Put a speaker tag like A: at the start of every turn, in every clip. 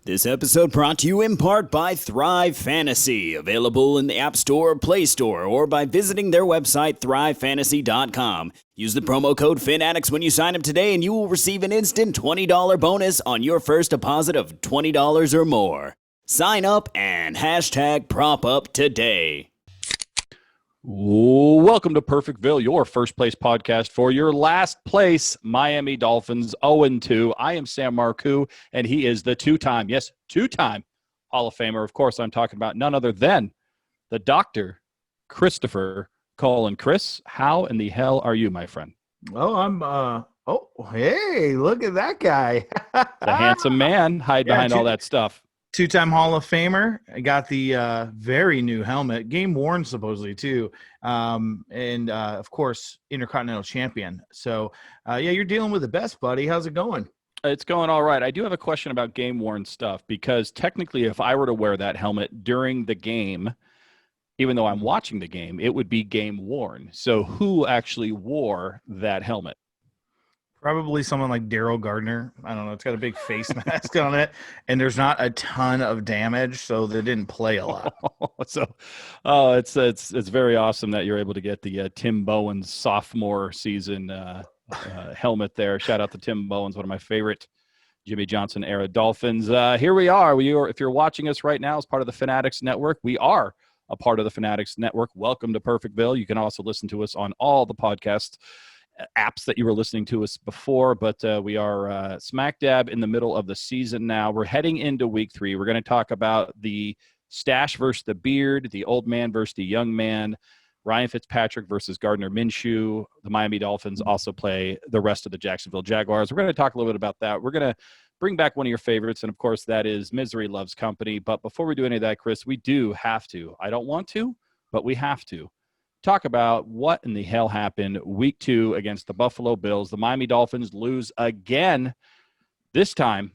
A: This episode brought to you in part by Thrive Fantasy, available in the App Store, Play Store, or by visiting their website, thrivefantasy.com. Use the promo code FINADDICTS when you sign up today, and you will receive an instant $20 bonus on your first deposit of $20 or more. Sign up and hashtag prop up today.
B: Welcome to Perfectville, your first place podcast for your last place Miami Dolphins 0-2. I am Sam Marcoux, and he is the two-time Hall of Famer. Of course, I'm talking about none other than the Dr. Christopher Colin. Chris, how in the hell are you, my friend?
C: Hey, look at that guy.
B: The handsome man hide behind all that stuff.
C: Two-time Hall of Famer. I got the very new helmet, game worn supposedly too, and of course Intercontinental Champion. So you're dealing with the best, buddy. How's it going?
B: It's going all right. I do have a question about game worn stuff, because technically if I were to wear that helmet during the game, even though I'm watching the game, it would be game worn. So who actually wore that helmet?
C: Probably someone like Daryl Gardner. I don't know. It's got a big face mask on it, and there's not a ton of damage, so they didn't play a lot.
B: It's very awesome that you're able to get the Tim Bowens sophomore season helmet there. Shout out to Tim Bowens, one of my favorite Jimmy Johnson era Dolphins. Here we are. If you're watching us right now as part of the Fanatics Network, we are a part of the Fanatics Network. Welcome to Perfectville. You can also listen to us on all the podcast apps that you were listening to us before, but we are smack dab in the middle of the season now. We're heading into week 3. We're going to talk about the stash versus the beard, the old man versus the young man, Ryan Fitzpatrick versus Gardner Minshew. The Miami Dolphins also play the rest of the Jacksonville Jaguars. We're going to talk a little bit about that. We're going to bring back one of your favorites, and of course that is Misery Loves Company. But before we do any of that, Chris, we do have to. I don't want to, but we have to talk about what in the hell happened week 2 against the Buffalo Bills. The Miami Dolphins lose again, this time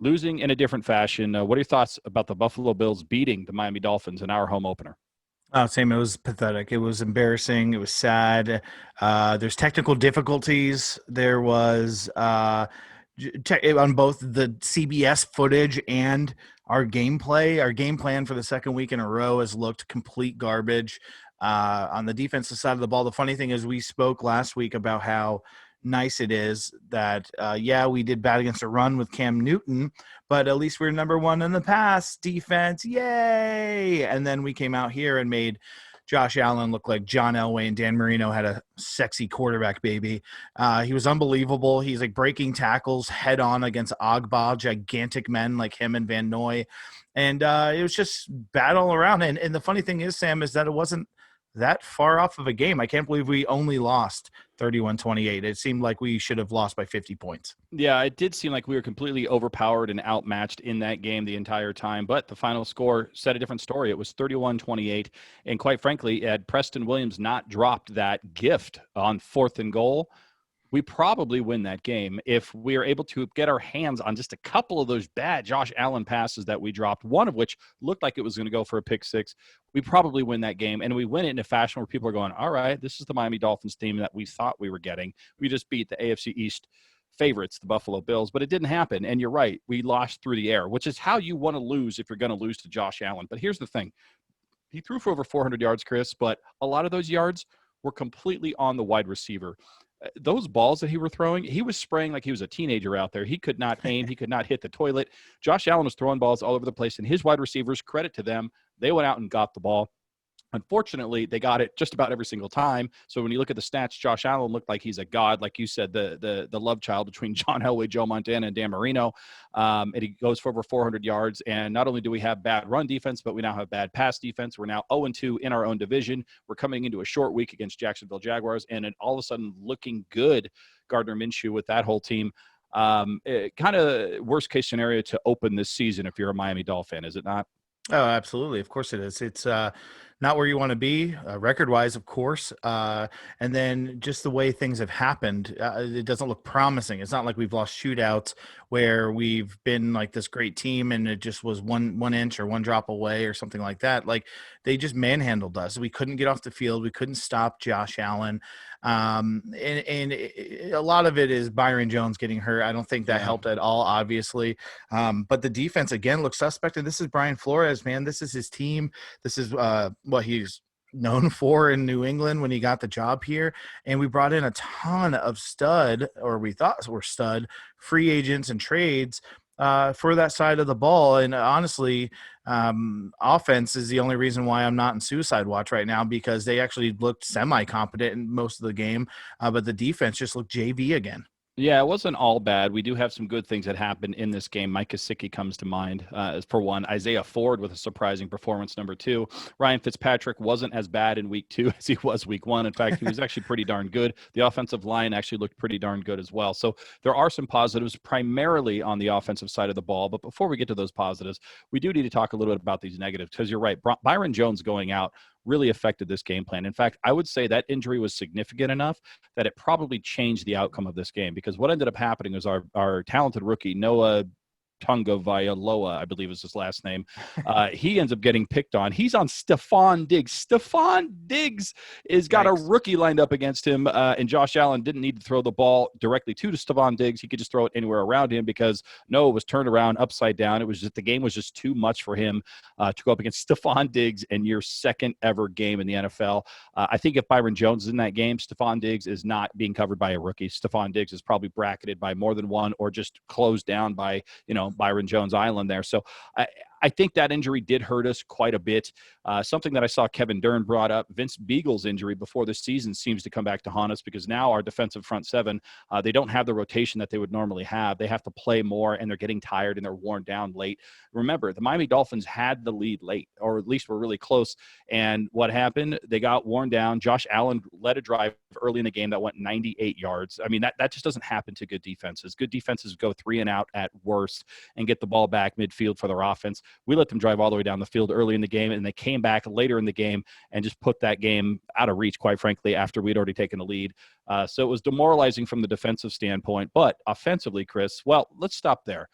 B: losing in a different fashion. What are your thoughts about the Buffalo Bills beating the Miami Dolphins in our home opener?
C: Oh, Sam, it was pathetic. It was embarrassing. It was sad. There's technical difficulties. There was on both the CBS footage and our gameplay. Our game plan for the second week in a row has looked complete garbage. On the defensive side of the ball, the funny thing is we spoke last week about how nice it is that, we did bad against a run with Cam Newton, but at least we're number 1 in the pass defense. Yay! And then we came out here and made Josh Allen look like John Elway, and Dan Marino had a sexy quarterback baby. He was unbelievable. He's like breaking tackles head on against Ogbah, gigantic men like him and Van Noy. And it was just bad all around. And the funny thing is, Sam, is that it wasn't that far off of a game. I can't believe we only lost 31-28. It seemed like we should have lost by 50 points.
B: Yeah, it did seem like we were completely overpowered and outmatched in that game the entire time, but the final score said a different story. It was 31-28, and quite frankly, had Preston Williams not dropped that gift on 4th and goal, we probably win that game if we are able to get our hands on just a couple of those bad Josh Allen passes that we dropped, one of which looked like it was going to go for a pick 6. We probably win that game, and we win it in a fashion where people are going, all right, this is the Miami Dolphins team that we thought we were getting. We just beat the AFC East favorites, the Buffalo Bills, but it didn't happen. And you're right, we lost through the air, which is how you want to lose if you're going to lose to Josh Allen. But here's the thing. He threw for over 400 yards, Chris, but a lot of those yards were completely on the wide receiver. Those balls that he were throwing, he was spraying like he was a teenager out there. He could not aim. He could not hit the toilet. Josh Allen was throwing balls all over the place, and his wide receivers, credit to them, they went out and got the ball. Unfortunately, they got it just about every single time. So when you look at the stats, Josh Allen looked like he's a god, like you said, the love child between John Elway, Joe Montana, and Dan Marino. And he goes for over 400 yards. And not only do we have bad run defense, but we now have bad pass defense. We're now 0-2 in our own division. We're coming into a short week against Jacksonville Jaguars, and it all of a sudden looking good, Gardner Minshew with that whole team. Kind of worst case scenario to open this season if you're a Miami Dolphin fan, is it not?
C: Oh, absolutely. Of course it is. It's not where you want to be record-wise, of course. And then just the way things have happened, it doesn't look promising. It's not like we've lost shootouts where we've been like this great team and it just was one inch or one drop away or something like that. Like they just manhandled us. We couldn't get off the field. We couldn't stop Josh Allen. A lot of it is Byron Jones getting hurt. I don't think that helped at all, obviously. But the defense, again, looks suspect. And this is Brian Flores, man. This is his team. This is what he's known for in New England when he got the job here. And we brought in a ton of stud, or we thought were stud, free agents and trades for that side of the ball. And honestly, offense is the only reason why I'm not in suicide watch right now, because they actually looked semi-competent in most of the game, but the defense just looked JV again.
B: Yeah, it wasn't all bad. We do have some good things that happened in this game. Mike Gesicki comes to mind for one. Isaiah Ford with a surprising performance, number two. Ryan Fitzpatrick wasn't as bad in week 2 as he was week 1. In fact, he was actually pretty darn good. The offensive line actually looked pretty darn good as well. So there are some positives primarily on the offensive side of the ball. But before we get to those positives, we do need to talk a little bit about these negatives, because you're right. Byron Jones going out really affected this game plan. In fact, I would say that injury was significant enough that it probably changed the outcome of this game, because what ended up happening was our talented rookie, Noah Tungavailoa, I believe is his last name. He ends up getting picked on. He's on Stephon Diggs. Stephon Diggs is got a rookie lined up against him, and Josh Allen didn't need to throw the ball directly to Stephon Diggs. He could just throw it anywhere around him because Noah was turned around upside down. It was just, the game was just too much for him to go up against Stephon Diggs in your second ever game in the NFL. I think if Byron Jones is in that game, Stephon Diggs is not being covered by a rookie. Stephon Diggs is probably bracketed by more than one, or just closed down by, Byron Jones Island there. So I think that injury did hurt us quite a bit. Something that I saw Kevin Dern brought up, Vince Beagle's injury before the season seems to come back to haunt us, because now our defensive front seven, they don't have the rotation that they would normally have. They have to play more, and they're getting tired and they're worn down late. Remember, the Miami Dolphins had the lead late, or at least were really close. And what happened? They got worn down. Josh Allen led a drive early in the game that went 98 yards. I mean, that just doesn't happen to good defenses. Good defenses go 3 and out at worst and get the ball back midfield for their offense. We let them drive all the way down the field early in the game, and they came back later in the game and just put that game out of reach, quite frankly, after we'd already taken the lead. So it was demoralizing from the defensive standpoint. But offensively, Chris, well, let's stop there.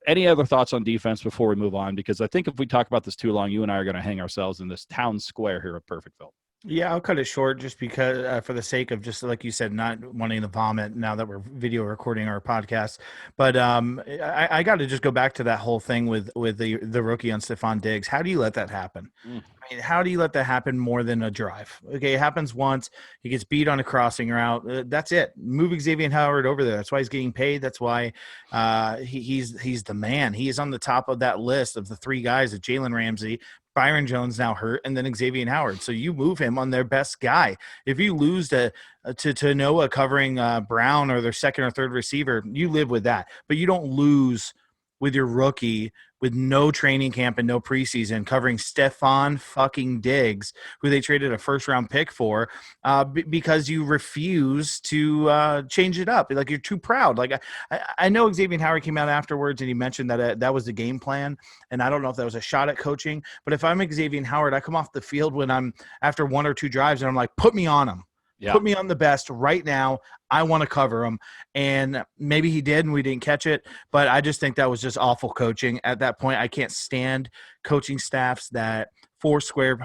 B: Any other thoughts on defense before we move on? Because I think if we talk about this too long, you and I are going to hang ourselves in this town square here at Perfectville.
C: Yeah, I'll cut it short just because for the sake of, just like you said, not wanting to vomit now that we're video recording our podcast. But I got to just go back to that whole thing with the rookie on Stephon Diggs. How do you let that happen? I mean, how do you let that happen more than a drive? Okay, it happens once. He gets beat on a crossing route. That's it. Move Xavier Howard over there. That's why he's getting paid. That's why he's the man. He is on the top of that list of the 3 guys of Jalen Ramsey, Byron Jones now hurt, and then Xavier Howard. So you move him on their best guy. If you lose to Noah covering Brown or their second or third receiver, you live with that. But you don't lose with your rookie with no training camp and no preseason covering Stephon fucking Diggs, who they traded a first-round pick for, because you refuse to change it up. Like, you're too proud. Like, I know Xavier Howard came out afterwards and he mentioned that that was the game plan, and I don't know if that was a shot at coaching, but if I'm Xavier Howard, I come off the field when I'm after 1 or 2 drives and I'm like, put me on him. Yeah. Put me on the best right now. I want to cover him. And maybe he did and we didn't catch it, but I just think that was just awful coaching at that point. I can't stand coaching staffs that force square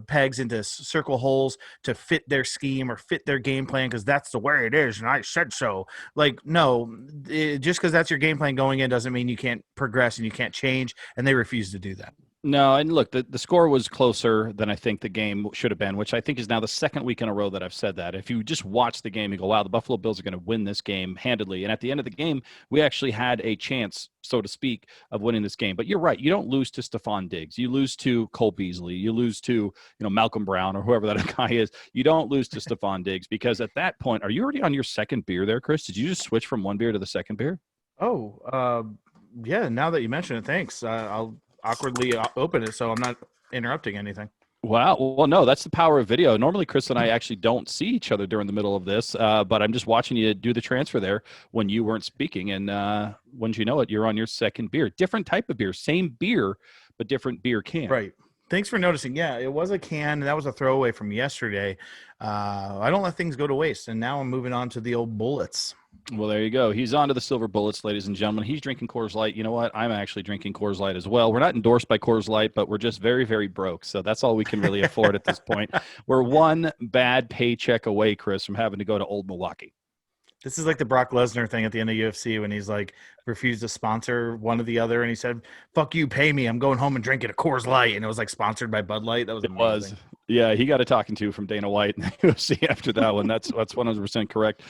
C: pegs into circle holes to fit their scheme or fit their game plan because that's the way it is and I said so. Like, no, just because that's your game plan going in doesn't mean you can't progress and you can't change, and they refuse to do that.
B: No, and look, the score was closer than I think the game should have been, which I think is now the second week in a row that I've said that. If you just watch the game, you go, wow, the Buffalo Bills are going to win this game handedly. And at the end of the game, we actually had a chance, so to speak, of winning this game. But you're right. You don't lose to Stephon Diggs. You lose to Cole Beasley. You lose to, Malcolm Brown or whoever that guy is. You don't lose to Stephon Diggs, because at that point, are you already on your second beer there, Chris? Did you just switch from one beer to the second beer?
C: Oh, yeah. Now that you mention it, thanks. I'll awkwardly open it so I'm not interrupting anything.
B: Wow. Well, no, that's the power of video. Normally, Chris and I actually don't see each other during the middle of this, but I'm just watching you do the transfer there when you weren't speaking. And once you know it, you're on your second beer. Different type of beer. Same beer, but different beer can.
C: Right. Thanks for noticing. Yeah, it was a can. That was a throwaway from yesterday. I don't let things go to waste, and now I'm moving on to the old bullets.
B: Well, there you go. He's on to the Silver Bullets, ladies and gentlemen. He's drinking Coors Light. You know what? I'm actually drinking Coors Light as well. We're not endorsed by Coors Light, but we're just very, very broke. So that's all we can really afford at this point. We're one bad paycheck away, Chris, from having to go to Old Milwaukee.
C: This is like the Brock Lesnar thing at the end of UFC when he's like refused to sponsor one or the other, and he said, "Fuck you, pay me. I'm going home and drinking a Coors Light," and it was like sponsored by Bud Light. That was amazing.
B: Yeah, he got a talking to from Dana White in the UFC after that one. That's 100% correct.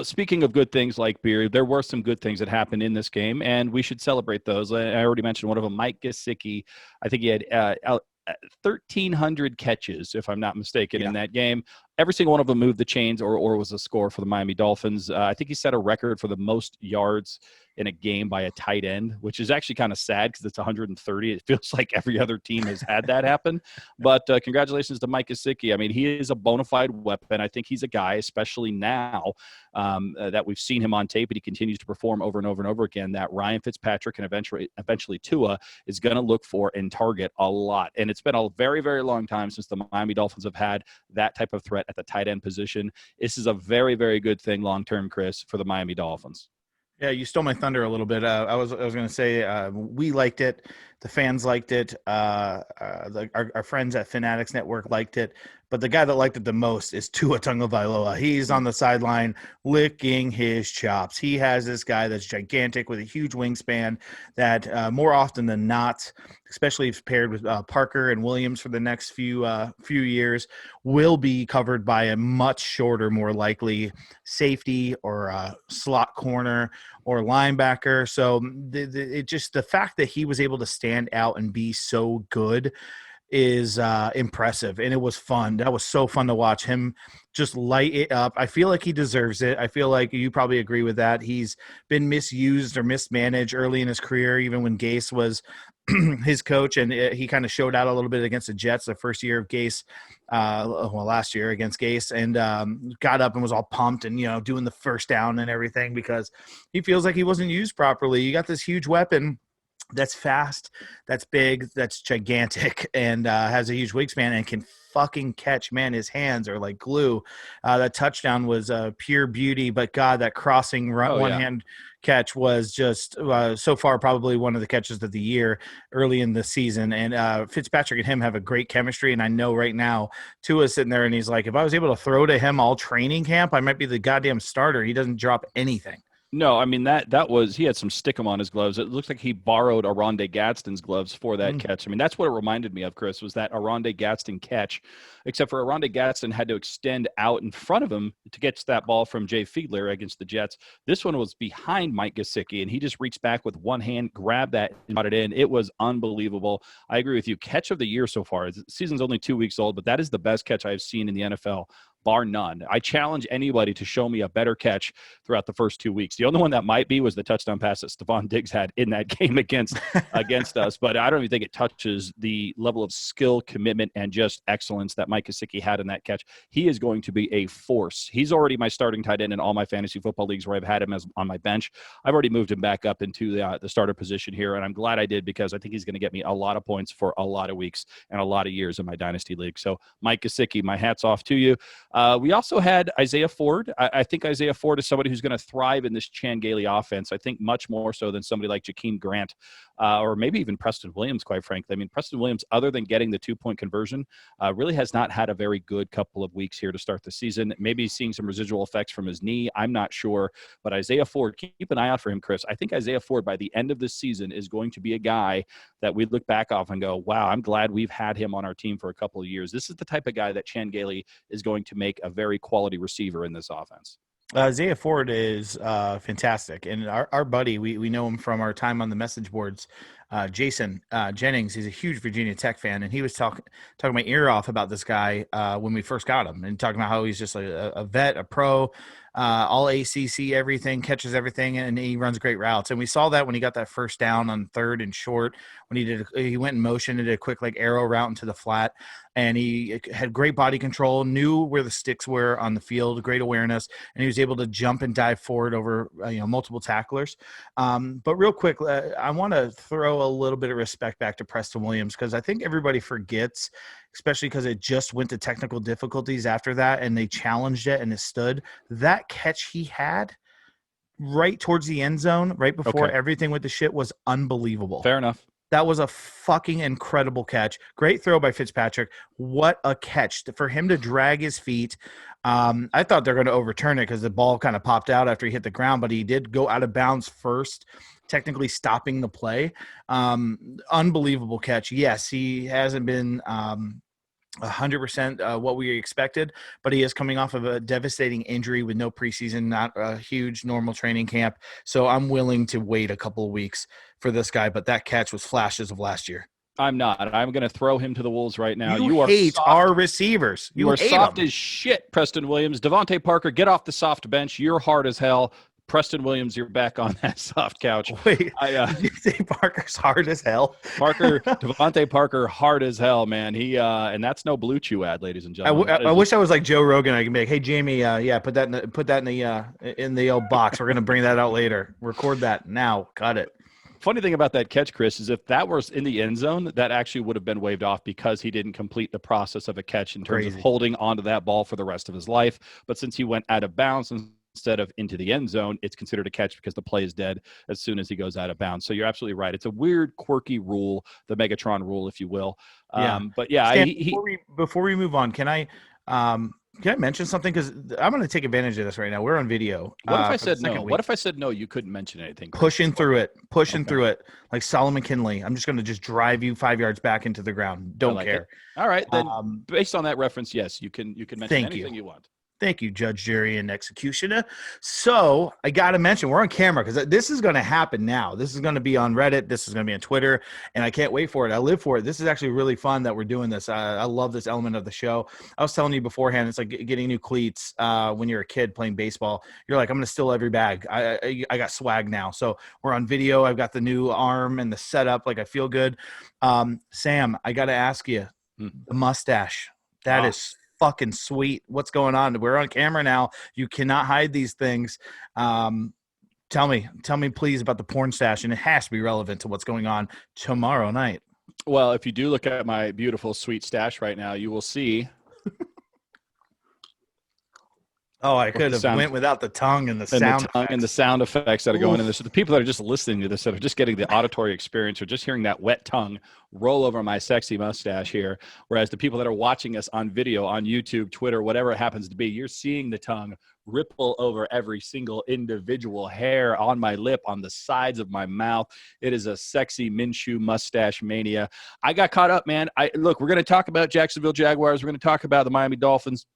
B: Speaking of good things like beer, there were some good things that happened in this game, and we should celebrate those. I already mentioned one of them, Mike Gesicki. I think he had 1,300 catches, if I'm not mistaken, in that game. Every single one of them moved the chains or was a score for the Miami Dolphins. I think he set a record for the most yards in a game by a tight end, which is actually kind of sad because it's 130. It feels like every other team has had that happen. But congratulations to Mike Gesicki. I mean, he is a bona fide weapon. I think he's a guy, especially now that we've seen him on tape and he continues to perform over and over and over again, that Ryan Fitzpatrick and eventually Tua is going to look for and target a lot. And it's been a very, very long time since the Miami Dolphins have had that type of threat at the tight end position. This is a very, very good thing long-term, Chris, for the Miami Dolphins.
C: Yeah, you stole my thunder a little bit. I was going to say we liked it. The fans liked it. Our friends at Fanatics Network liked it. But the guy that liked it the most is Tua Tagovailoa. He's on the sideline licking his chops. He has this guy that's gigantic with a huge wingspan that more often than not, especially if paired with Parker and Williams for the next few years, will be covered by a much shorter, more likely safety or slot corner or linebacker. So the fact that he was able to stand out and be so good is impressive, and it was fun. That was so fun to watch him just light it up. I feel like he deserves it. I feel like you probably agree with that. He's been misused or mismanaged early in his career, even when Gase was his coach, and he kind of showed out a little bit against the Jets the first year of Gase, last year against Gase, and got up and was all pumped and, doing the first down and everything because he feels like he wasn't used properly. You got this huge weapon that's fast, that's big, that's gigantic, and has a huge wingspan and can fucking catch. Man, his hands are like glue. That touchdown was pure beauty, but God, that crossing one-hand catch was just so far probably one of the catches of the year early in the season. And Fitzpatrick and him have a great chemistry, and I know right now Tua's sitting there and he's like, if I was able to throw to him all training camp, I might be the goddamn starter. He doesn't drop anything.
B: No, I mean, that was, he had some stickum on his gloves. It looks like he borrowed Aronde Gadsden's gloves for that catch. I mean, that's what it reminded me of, Chris, was that Aronde Gadsden catch, except for Aronde Gadsden had to extend out in front of him to get that ball from Jay Fiedler against the Jets. This one was behind Mike Gesicki, and he just reached back with one hand, grabbed that, and got it in. It was unbelievable. I agree with you. Catch of the year so far. The season's only 2 weeks old, but that is the best catch I've seen in the NFL, bar none. I challenge anybody to show me a better catch throughout the first 2 weeks. The only one that might be was the touchdown pass that Stephon Diggs had in that game against us, but I don't even think it touches the level of skill, commitment, and just excellence that Mike Gesicki had in that catch. He is going to be a force. He's already my starting tight end in all my fantasy football leagues where I've had him on my bench. I've already moved him back up into the starter position here, and I'm glad I did because I think he's going to get me a lot of points for a lot of weeks and a lot of years in my dynasty league. So Mike Gesicki, my hat's off to you. We also had Isaiah Ford. I think Isaiah Ford is somebody who's going to thrive in this Chan Gailey offense. I think much more so than somebody like Jakeem Grant or maybe even Preston Williams, quite frankly. I mean, Preston Williams, other than getting the 2-point conversion, really has not had a very good couple of weeks here to start the season. Maybe seeing some residual effects from his knee. I'm not sure. But Isaiah Ford, keep an eye out for him, Chris. I think Isaiah Ford, by the end of this season, is going to be a guy that we look back off and go, wow, I'm glad we've had him on our team for a couple of years. This is the type of guy that Chan Gailey is going to make a very quality receiver in this offense.
C: Isaiah Ford is fantastic, and our buddy, we know him from our time on the message boards. Jason Jennings, he's a huge Virginia Tech fan, and he was talking my ear off about this guy when we first got him, and talking about how he's just a vet, a pro. all ACC, everything, catches everything, and he runs great routes. And we saw that when he got that first down on 3rd and short, when he went in motion and did a quick like arrow route into the flat, and he had great body control, knew where the sticks were on the field, great awareness, and he was able to jump and dive forward over multiple tacklers. But real quick, I want to throw a little bit of respect back to Preston Williams, because I think everybody forgets, especially because it just went to technical difficulties after that, and they challenged it and it stood. That catch he had right towards the end zone, right before everything went to shit, was unbelievable.
B: Fair enough.
C: That was a fucking incredible catch. Great throw by Fitzpatrick. What a catch for him to drag his feet. I thought they're going to overturn it because the ball kind of popped out after he hit the ground, but he did go out of bounds first, technically stopping the play. Unbelievable catch. Yes, he hasn't been 100% what we expected, but he is coming off of a devastating injury with no preseason, not a huge normal training camp. So I'm willing to wait a couple of weeks for this guy, but that catch was flashes of last year.
B: I'm not. I'm going to throw him to the wolves right now.
C: You hate our receivers.
B: You are soft as shit, Preston Williams. DeVante Parker, get off the soft bench. You're hard as hell. Preston Williams, you're back on that soft couch.
C: Wait, did you say Parker's hard as hell?
B: DeVante Parker, hard as hell, man. He and that's no Blue Chew ad, ladies and gentlemen.
C: I wish I was like Joe Rogan. I can be like, hey Jamie, put that in the old box. We're gonna bring that out later. Record that now. Cut it.
B: Funny thing about that catch, Chris, is if that was in the end zone, that actually would have been waved off because he didn't complete the process of a catch in terms of holding onto that ball for the rest of his life. But since he went out of bounds instead of into the end zone, it's considered a catch because the play is dead as soon as he goes out of bounds. So you're absolutely right. It's a weird, quirky rule, the Megatron rule, if you will. But yeah,
C: Stan, before we move on, can I mention something? Because I'm going to take advantage of this right now. We're on video.
B: What if I said no? What if I said no? You couldn't mention anything.
C: Pushing through it like Solomon Kinley. I'm just going to just drive you 5 yards back into the ground. Don't care.
B: It. All right, then. Based on that reference, yes, you can mention anything you want.
C: Thank you, Judge, Jury, and Executioner. So I got to mention, we're on camera because this is going to happen now. This is going to be on Reddit. This is going to be on Twitter, and I can't wait for it. I live for it. This is actually really fun that we're doing this. I love this element of the show. I was telling you beforehand, it's like getting new cleats when you're a kid playing baseball. You're like, I'm going to steal every bag. I got swag now. So we're on video. I've got the new arm and the setup. Like, I feel good. Sam, I got to ask you, the mustache. That is fucking sweet. What's going on? We're on camera now. You cannot hide these things. Tell me please about the porn stash, and it has to be relevant to what's going on tomorrow night.
B: Well, if you do look at my beautiful sweet stash right now, you will see.
C: Oh, I could have went without the tongue and the sound effects.
B: And the sound effects that are going in this. So the people that are just listening to this, that are just getting the auditory experience, or just hearing that wet tongue roll over my sexy mustache here. Whereas the people that are watching us on video, on YouTube, Twitter, whatever it happens to be, you're seeing the tongue ripple over every single individual hair on my lip, on the sides of my mouth. It is a sexy Minshew mustache mania. I got caught up, man. Look, we're going to talk about Jacksonville Jaguars. We're going to talk about the Miami Dolphins.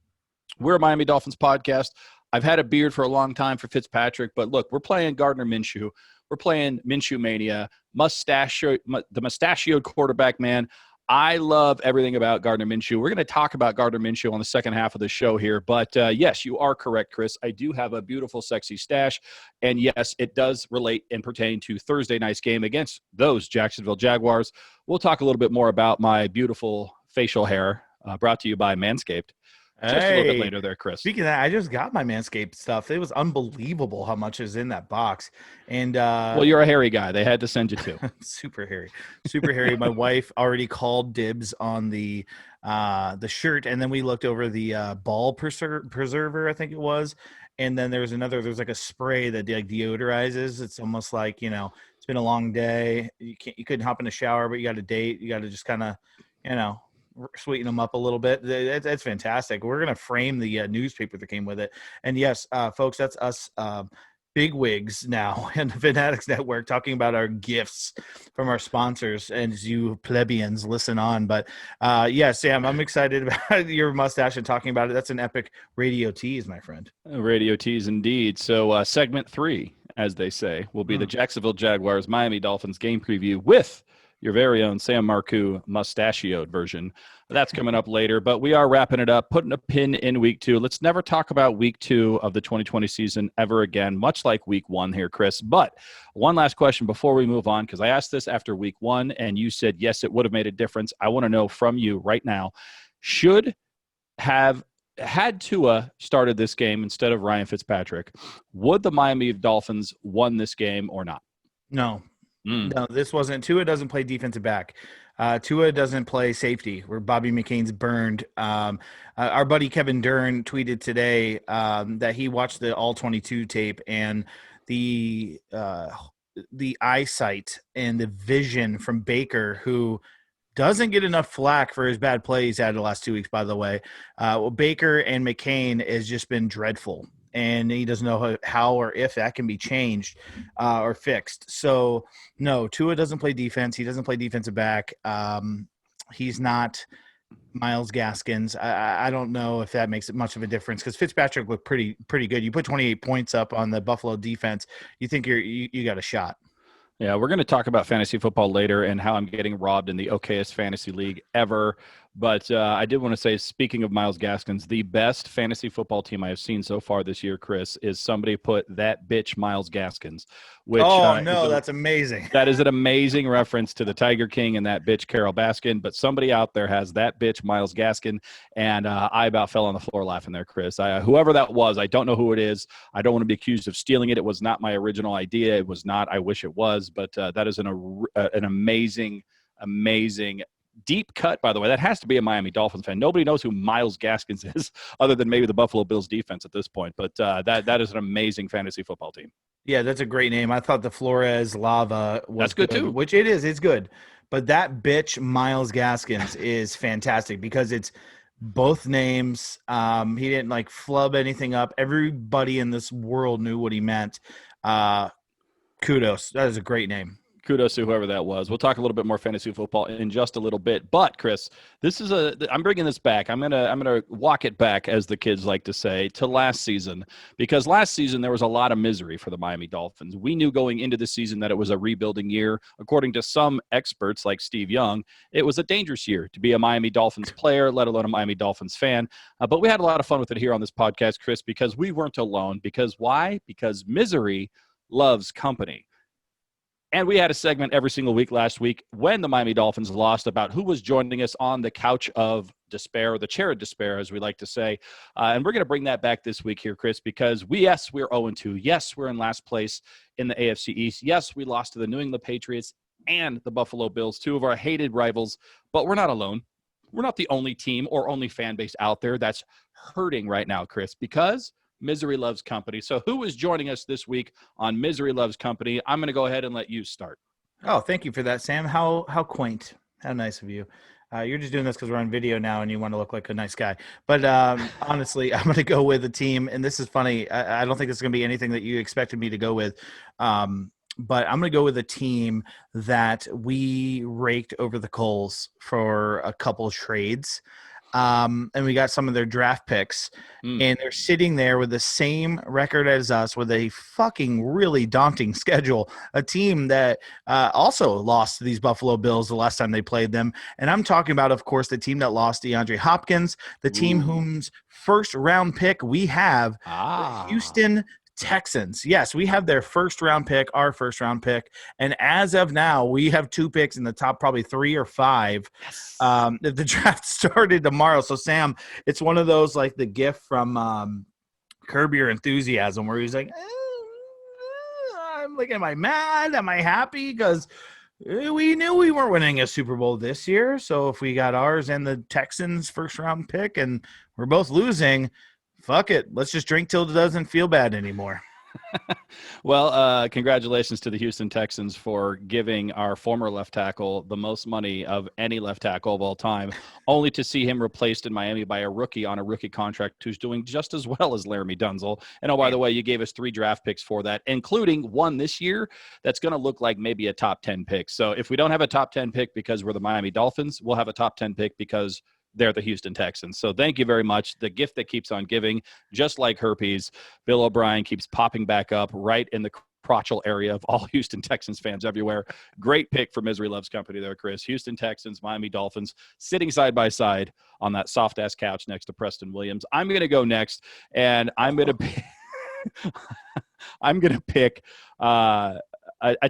B: We're a Miami Dolphins podcast. I've had a beard for a long time for Fitzpatrick, but look, we're playing Gardner Minshew. We're playing Minshew Mania, the mustachioed quarterback, man. I love everything about Gardner Minshew. We're going to talk about Gardner Minshew on the second half of the show here, but yes, you are correct, Chris. I do have a beautiful, sexy stash, and yes, it does relate and pertain to Thursday night's game against those Jacksonville Jaguars. We'll talk a little bit more about my beautiful facial hair, brought to you by Manscaped. Just a little bit later there, Chris.
C: Speaking of that, I just got my Manscaped stuff. It was unbelievable how much is in that box. And
B: well, you're a hairy guy. They had to send you to.
C: Super hairy. My wife already called dibs on the shirt, and then we looked over the ball preserver, I think it was. And then there's like a spray that like deodorizes. It's almost like, it's been a long day. You couldn't hop in the shower, but you got a date. You got to just kind of, sweeten them up a little bit. That's fantastic. We're going to frame the newspaper that came with it. And yes, folks, that's us big wigs now in the Fanatics Network talking about our gifts from our sponsors, and you plebeians listen on. But yeah, Sam, I'm excited about your mustache and talking about it. That's an epic radio tease, my friend.
B: Radio tease indeed. So segment 3, as they say, will be the Jacksonville Jaguars Miami Dolphins game preview with your very own Sam Marcoux mustachioed version. That's coming up later, but we are wrapping it up, putting a pin in week 2. Let's never talk about week 2 of the 2020 season ever again, much like week 1 here, Chris. But one last question before we move on, because I asked this after week 1, and you said, yes, it would have made a difference. I want to know from you right now, should have had Tua started this game instead of Ryan Fitzpatrick, would the Miami Dolphins won this game or not?
C: No. No, this wasn't. Tua doesn't play defensive back. Tua doesn't play safety, where Bobby McCain's burned. Our buddy Kevin Dern tweeted today that he watched the All-22 tape, and the eyesight and the vision from Baker, who doesn't get enough flack for his bad plays out of the last 2 weeks, by the way. Baker and McCain has just been dreadful, and he doesn't know how or if that can be changed or fixed. So, no, Tua doesn't play defense. He doesn't play defensive back. He's not Myles Gaskins. I don't know if that makes it much of a difference, because Fitzpatrick looked pretty good. You put 28 points up on the Buffalo defense, you think you got a shot.
B: Yeah, we're going to talk about fantasy football later and how I'm getting robbed in the okayest fantasy league ever. But I did want to say, speaking of Myles Gaskins, the best fantasy football team I have seen so far this year, Chris, is somebody put that bitch Myles Gaskins. Which,
C: that's amazing.
B: That is an amazing reference to the Tiger King and that bitch Carol Baskin. But somebody out there has that bitch Myles Gaskin, and I about fell on the floor laughing there, Chris. Whoever that was, I don't know who it is. I don't want to be accused of stealing it. It was not my original idea. It was not. I wish it was. But that is an amazing deep cut, by the way. That has to be a Miami Dolphins fan. Nobody knows who Myles Gaskins is other than maybe the Buffalo Bills defense at this point. But that is an amazing fantasy football team.
C: Yeah, that's a great name. I thought the Flores Lava was
B: that's good too.
C: Which it is. It's good. But that bitch Myles Gaskins is fantastic because it's both names. He didn't flub anything up. Everybody in this world knew what he meant. Kudos. That is a great name.
B: Kudos to whoever that was. We'll talk a little bit more fantasy football in just a little bit. But Chris, I'm bringing this back. I'm gonna walk it back, as the kids like to say, to last season, because last season there was a lot of misery for the Miami Dolphins. We knew going into the season that it was a rebuilding year. According to some experts like Steve Young, it was a dangerous year to be a Miami Dolphins player, let alone a Miami Dolphins fan. But we had a lot of fun with it here on this podcast, Chris, because we weren't alone. Because why? Because misery loves company. And we had a segment every single week last week when the Miami Dolphins lost about who was joining us on the couch of despair, or the chair of despair, as we like to say. And we're going to bring that back this week here, Chris, because we're 0-2. Yes, we're in last place in the AFC East. Yes, we lost to the New England Patriots and the Buffalo Bills, two of our hated rivals. But we're not alone. We're not the only team or only fan base out there that's hurting right now, Chris, because misery loves company. So who is joining us this week on Misery Loves Company? I'm going to go ahead and let you start.
C: Oh, thank you for that, Sam. How quaint. How nice of you. You're just doing this because we're on video now and you want to look like a nice guy. But honestly, I'm going to go with a team, and this is funny. I don't think it's going to be anything that you expected me to go with. But I'm going to go with a team that we raked over the coals for a couple of trades. And we got some of their draft picks, and they're sitting there with the same record as us with a fucking really daunting schedule, a team that also lost to these Buffalo Bills the last time they played them. And I'm talking about, of course, the team that lost DeAndre Hopkins, the team whose first round pick we have, the Houston Texans. Yes, we have their first round pick, our first round pick. And as of now, we have 2 picks in the top probably 3 or 5.
B: Yes.
C: The draft started tomorrow. So, Sam, it's one of those like the gif from Curb Your Enthusiasm where he's like, I'm like, am I mad? Am I happy? Because we knew we weren't winning a Super Bowl this year. So if we got ours and the Texans first round pick and we're both losing, fuck it. Let's just drink till it doesn't feel bad anymore.
B: Well, congratulations to the Houston Texans for giving our former left tackle the most money of any left tackle of all time, only to see him replaced in Miami by a rookie on a rookie contract who's doing just as well as Laramie Dunzel. And oh, by the way, you gave us 3 draft picks for that, including one this year that's going to look like maybe a top 10 pick. So if we don't have a top 10 pick because we're the Miami Dolphins, we'll have a top 10 pick because they're the Houston Texans. So thank you very much. The gift that keeps on giving, just like herpes, Bill O'Brien keeps popping back up right in the crotchal area of all Houston Texans fans everywhere. Great pick for Misery Loves Company there, Chris. Houston Texans, Miami Dolphins, sitting side by side on that soft-ass couch next to Preston Williams. I'm going to go next, and I'm going to pick a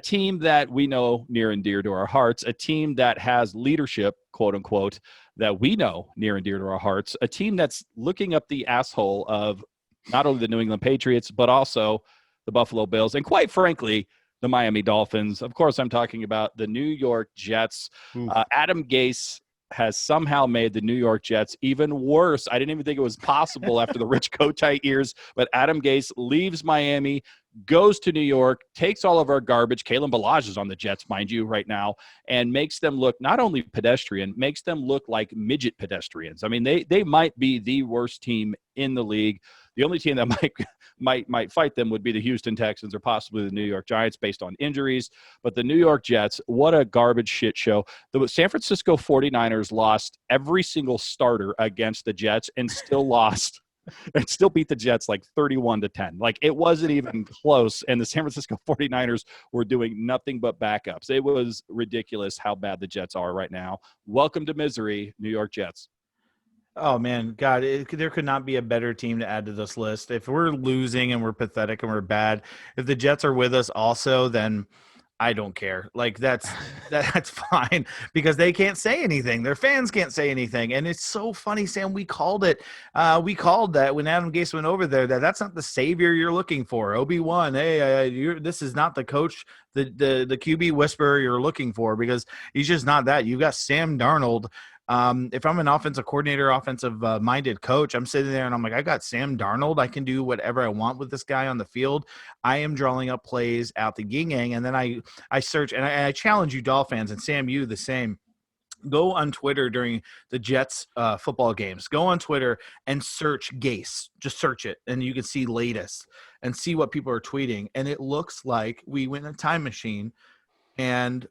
B: team that we know near and dear to our hearts, a team that has leadership, quote unquote, that we know near and dear to our hearts, a team that's looking up the asshole of not only the New England Patriots, but also the Buffalo Bills, and quite frankly, the Miami Dolphins. Of course, I'm talking about the New York Jets. Adam Gase has somehow made the New York Jets even worse. I didn't even think it was possible after the Rich Kotite years, but Adam Gase leaves Miami, goes to New York, takes all of our garbage. Kalen Ballage is on the Jets, mind you, right now, and makes them look not only pedestrian, makes them look like midget pedestrians. I mean, they might be the worst team in the league. The only team that might fight them would be the Houston Texans or possibly the New York Giants based on injuries. But the New York Jets, what a garbage shit show. The San Francisco 49ers lost every single starter against the Jets and still lost and still beat the Jets like 31-10. Like, it wasn't even close. And the San Francisco 49ers were doing nothing but backups. It was ridiculous how bad the Jets are right now. Welcome to misery, New York Jets.
C: Oh, man, God, there could not be a better team to add to this list. If we're losing and we're pathetic and we're bad, if the Jets are with us also, then I don't care. Like, that's fine because they can't say anything. Their fans can't say anything. And it's so funny, Sam, we called it. We called that when Adam Gase went over there, that's not the savior you're looking for. Obi-Wan, hey, this is not the coach, the QB whisperer you're looking for because he's just not that. You've got Sam Darnold. If I'm an offensive coordinator, offensive minded coach, I'm sitting there and I'm like, I got Sam Darnold. I can do whatever I want with this guy on the field. I am drawing up plays out the yin-yang. And then I search and I challenge you Dolphins, and Sam, you the same. Go on Twitter during the Jets football games. Go on Twitter and search Gase. Just search it, and you can see latest and see what people are tweeting. And it looks like we went in a time machine and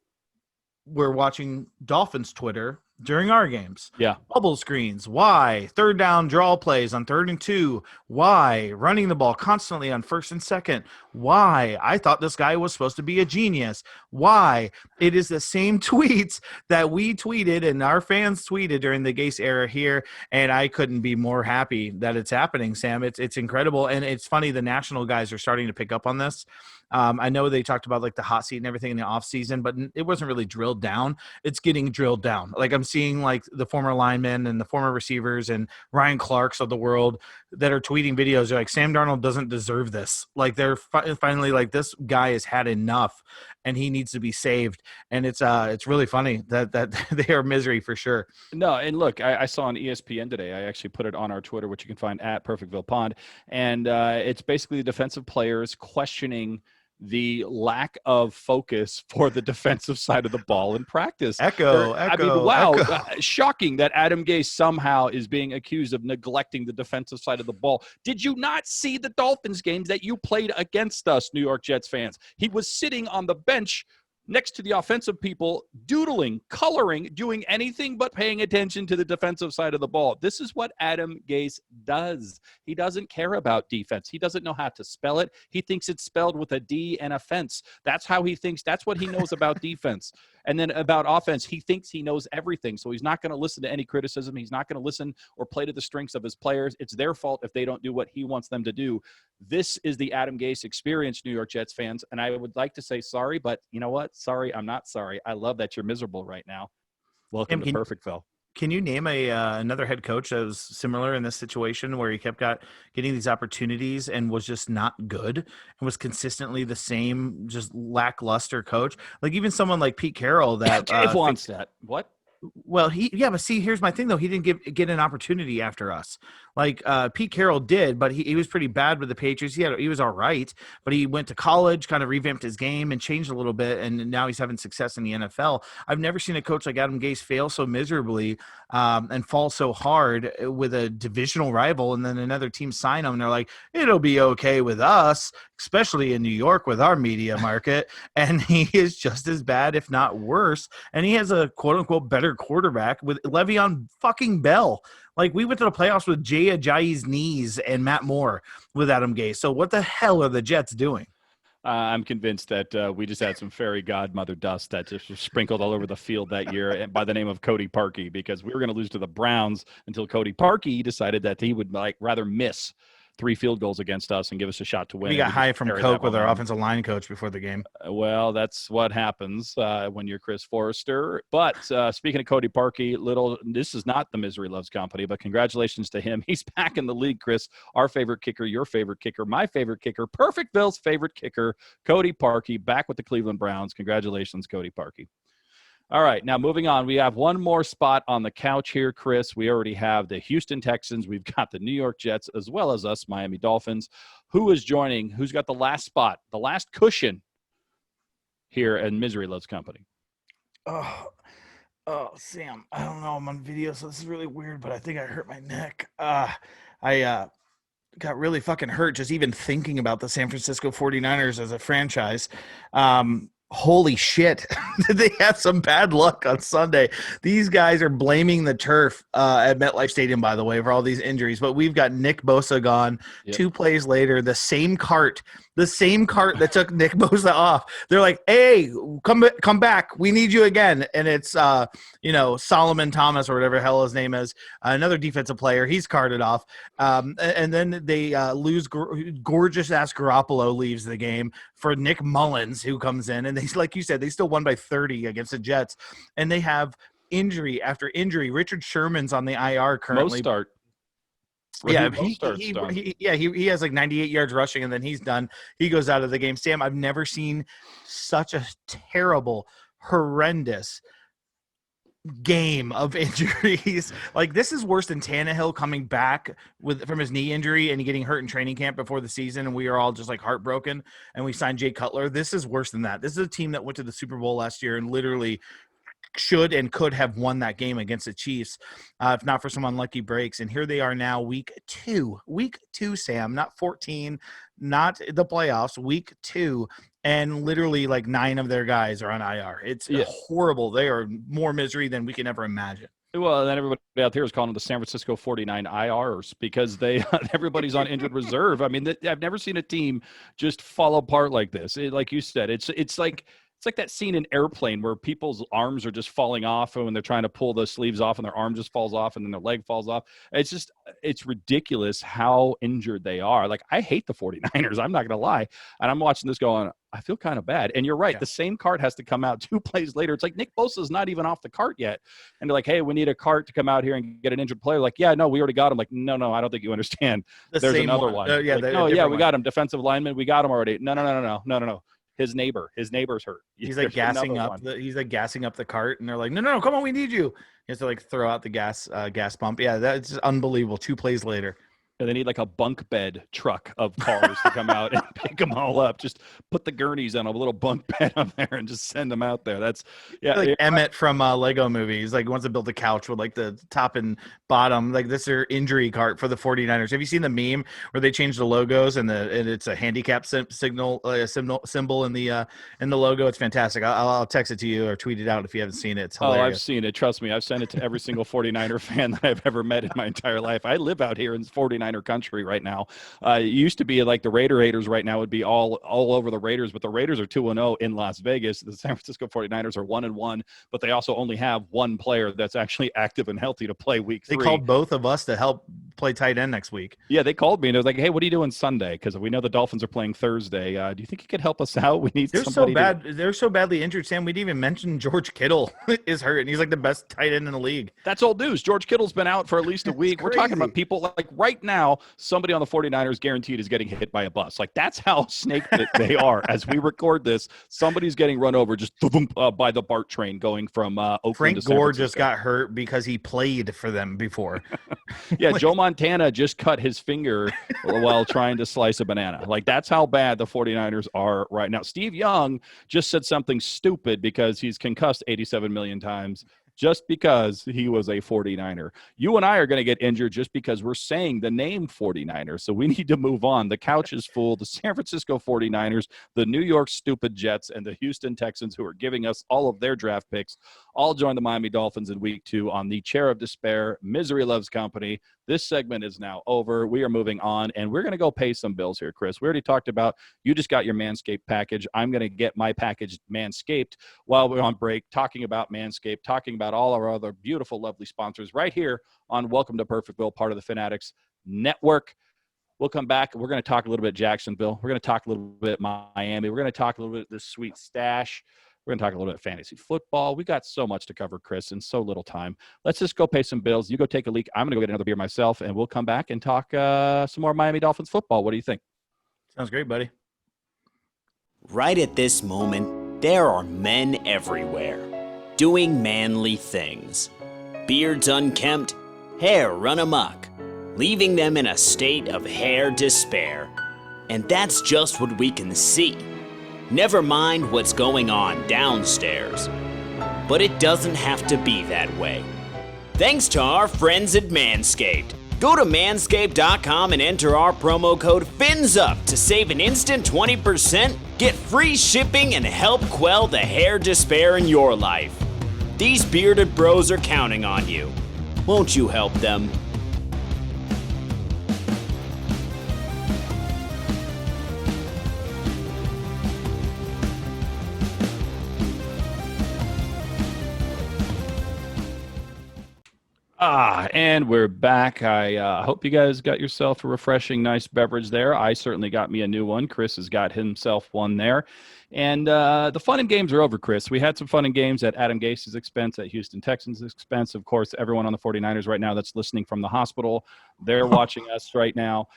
C: we're watching Dolphins Twitter during our games.
B: Yeah.
C: Bubble screens. Why? Third down draw plays on 3rd and 2. Why? Running the ball constantly on 1st and 2nd. Why? I thought this guy was supposed to be a genius. Why? It is the same tweets that we tweeted and our fans tweeted during the Gase era here, and I couldn't be more happy that it's happening, Sam. It's incredible, and it's funny the national guys are starting to pick up on this. I know they talked about like the hot seat and everything in the offseason, but it wasn't really drilled down. It's getting drilled down. Like, I'm seeing like the former linemen and the former receivers and Ryan Clarks of the world that are tweeting videos. They're like, Sam Darnold doesn't deserve this. Like, they're finally like, this guy has had enough and he needs to be saved. And it's really funny that they are misery for sure.
B: No, and look, I saw on ESPN today, I actually put it on our Twitter, which you can find at Perfectville Pond. And it's basically the defensive players questioning the lack of focus for the defensive side of the ball in practice. Wow. Shocking that Adam Gase somehow is being accused of neglecting the defensive side of the ball. Did you not see the Dolphins games that you played against us, New York Jets fans? He was sitting on the bench next to the offensive people, doodling, coloring, doing anything but paying attention to the defensive side of the ball. This is what Adam Gase does. He doesn't care about defense. He doesn't know how to spell it. He thinks it's spelled with a D and a fence. That's how he thinks. That's what he knows about defense. And then about offense, he thinks he knows everything. So he's not going to listen to any criticism. He's not going to listen or play to the strengths of his players. It's their fault if they don't do what he wants them to do. This is the Adam Gase experience, New York Jets fans. And I would like to say sorry, but you know what? Sorry, I'm not sorry. I love that you're miserable right now. Welcome to Perfectville.
C: Can you name another head coach that was similar in this situation where he kept getting these opportunities and was just not good and was consistently the same, just lackluster coach? Like even someone like Pete Carroll that
B: Dave wants that. What?
C: Well, but see, here's my thing though. He didn't get an opportunity after us. Like Pete Carroll did, but he was pretty bad with the Patriots. He was all right, but he went to college, kind of revamped his game and changed a little bit, and now he's having success in the NFL. I've never seen a coach like Adam Gase fail so miserably and fall so hard with a divisional rival, and then another team sign him, and they're like, it'll be okay with us, especially in New York with our media market, and he is just as bad, if not worse, and he has a quote-unquote better quarterback with Le'Veon fucking Bell. Like, we went to the playoffs with Jay Ajayi's knees and Matt Moore with Adam Gase. So what the hell are the Jets doing?
B: I'm convinced that we just had some fairy godmother dust that just was sprinkled all over the field that year by the name of Cody Parkey, because we were going to lose to the Browns until Cody Parkey decided that he would rather miss 3 field goals against us and give us a shot to win.
C: We got high from coke with our offensive line coach before the game.
B: Well, that's what happens when you're Chris Forrester. But speaking of Cody Parkey, this is not the Misery Loves Company, but congratulations to him. He's back in the league, Chris. Our favorite kicker, your favorite kicker, my favorite kicker, Perfectville's favorite kicker, Cody Parkey, back with the Cleveland Browns. Congratulations, Cody Parkey. All right, now moving on. We have one more spot on the couch here, Chris. We already have the Houston Texans. We've got the New York Jets, as well as us, Miami Dolphins. Who is joining? Who's got the last spot, the last cushion here at Misery Loves Company?
C: Oh, Sam, I don't know. I'm on video, so this is really weird, but I think I hurt my neck. I got really fucking hurt just even thinking about the San Francisco 49ers as a franchise. Holy shit. Did they have some bad luck on Sunday? These guys are blaming the turf at MetLife Stadium, by the way, for all these injuries. But we've got Nick Bosa gone. Yep. 2 plays later, the same cart that took Nick Bosa off. They're like, hey, come back. We need you again. And it's, Solomon Thomas or whatever the hell his name is, another defensive player. He's carted off. And then they lose. Gorgeous-ass Garoppolo leaves the game for Nick Mullins, who comes in. And they, like you said, they still won by 30 against the Jets. And they have injury after injury. Richard Sherman's on the IR currently.
B: Most start.
C: Yeah, he has like 98 yards rushing, and then he's done. He goes out of the game. Sam, I've never seen such a terrible, horrendous game of injuries. Like, this is worse than Tannehill coming back from his knee injury and getting hurt in training camp before the season, and we are all just like heartbroken, and we signed Jay Cutler. This is worse than that. This is a team that went to the Super Bowl last year and literally should and could have won that game against the Chiefs if not for some unlucky breaks. And here they are now, week two, Sam, not 14, not the playoffs, week 2. And literally like 9 of their guys are on IR. It's horrible. They are more misery than we can ever imagine.
B: Well, then everybody out there is calling them the San Francisco 49 IRs because everybody's on injured reserve. I mean, I've never seen a team just fall apart like this. Like you said, it's like that scene in Airplane where people's arms are just falling off and when they're trying to pull the sleeves off and their arm just falls off and then their leg falls off. It's ridiculous how injured they are. Like, I hate the 49ers. I'm not going to lie. And I'm watching this going, I feel kind of bad. And you're right. Yeah. The same cart has to come out 2 plays later. It's like Nick Bosa's not even off the cart yet. And they're like, hey, we need a cart to come out here and get an injured player. Like, yeah, no, we already got him. Like, no, I don't think you understand. There's another one. We got him. Defensive lineman. We got him already. No. His neighbor's hurt.
C: He's like gassing up. He's like gassing up the cart, and they're like, "No, come on, we need you." He has to like throw out the gas pump. Yeah, that's just unbelievable. 2 plays later.
B: And they need like a bunk bed truck of cars to come out and pick them all up. Just put the gurneys on a little bunk bed up there and just send them out there. That's
C: like Emmett from Lego Movie. He's like wants to build a couch with like the top and bottom. Like, this is their injury cart for the 49ers. Have you seen the meme where they changed the logos and it's a handicap symbol in the logo? It's fantastic. I'll text it to you or tweet it out if you haven't seen it. It's hilarious.
B: Oh, I've seen it. Trust me. I've sent it to every single 49er fan that I've ever met in my entire life. I live out here in 49 country right now. It used to be like the Raider haters right now would be all over the Raiders, but the Raiders are 2-0 in Las Vegas. The San Francisco 49ers are 1-1, but they also only have one player that's actually active and healthy to play week 3.
C: They called both of us to help play tight end next week.
B: Yeah, they called me and they was like, hey, what are you doing Sunday? Because we know the Dolphins are playing Thursday. Do you think you could help us out? We need somebody.
C: They're so badly injured, Sam. We didn't even mention George Kittle is hurt, and he's like the best tight end in the league.
B: That's old news. George Kittle's been out for at least a week. We're talking about people like right now, somebody on the 49ers guaranteed is getting hit by a bus. Like, that's how snake they are. As we record this, somebody's getting run over just by the BART train going from Oakland
C: Frank
B: to San
C: Gore
B: Francisco.
C: Just got hurt because he played for them before.
B: Yeah, Joe Montana just cut his finger while trying to slice a banana. Like, that's how bad the 49ers are right now. Steve Young just said something stupid because he's concussed 87 million times. just because he was a 49er. You and I are going to get injured just because we're saying the name 49er. So we need to move on. The couch is full. The San Francisco 49ers, the New York stupid Jets, and the Houston Texans, who are giving us all of their draft picks, all join the Miami Dolphins in week 2 on the chair of despair. Misery loves company. This segment is now over. We are moving on, and we're going to go pay some bills here, Chris. We already talked about you just got your Manscaped package. I'm going to get my package Manscaped while we're on break, talking about Manscaped, talking about all our other beautiful, lovely sponsors right here on Welcome to Perfectville, part of the Fanatics Network. We'll come back. We're going to talk a little bit Jacksonville. We're going to talk a little bit Miami. We're going to talk a little bit this sweet stash. We're going to talk a little bit fantasy football. We got so much to cover, Chris, in so little time. Let's just go pay some bills. You go take a leak. I'm going to go get another beer myself, and we'll come back and talk some more Miami Dolphins football. What do you think?
C: Sounds great, buddy.
A: Right at this moment, there are men everywhere, doing manly things. Beards unkempt, hair run amok, leaving them in a state of hair despair. And that's just what we can see. Never mind what's going on downstairs. But it doesn't have to be that way. Thanks to our friends at Manscaped. Go to manscaped.com and enter our promo code FINSUP to save an instant 20%, get free shipping, and help quell the hair despair in your life. These bearded bros are counting on you. Won't you help them?
B: And we're back. I hope you guys got yourself a refreshing, nice beverage there. I certainly got me a new one. Chris has got himself one there. And the fun and games are over, Chris. We had some fun and games at Adam Gase's expense, at Houston Texans' expense. Of course, everyone on the 49ers right now that's listening from the hospital, they're watching us right now,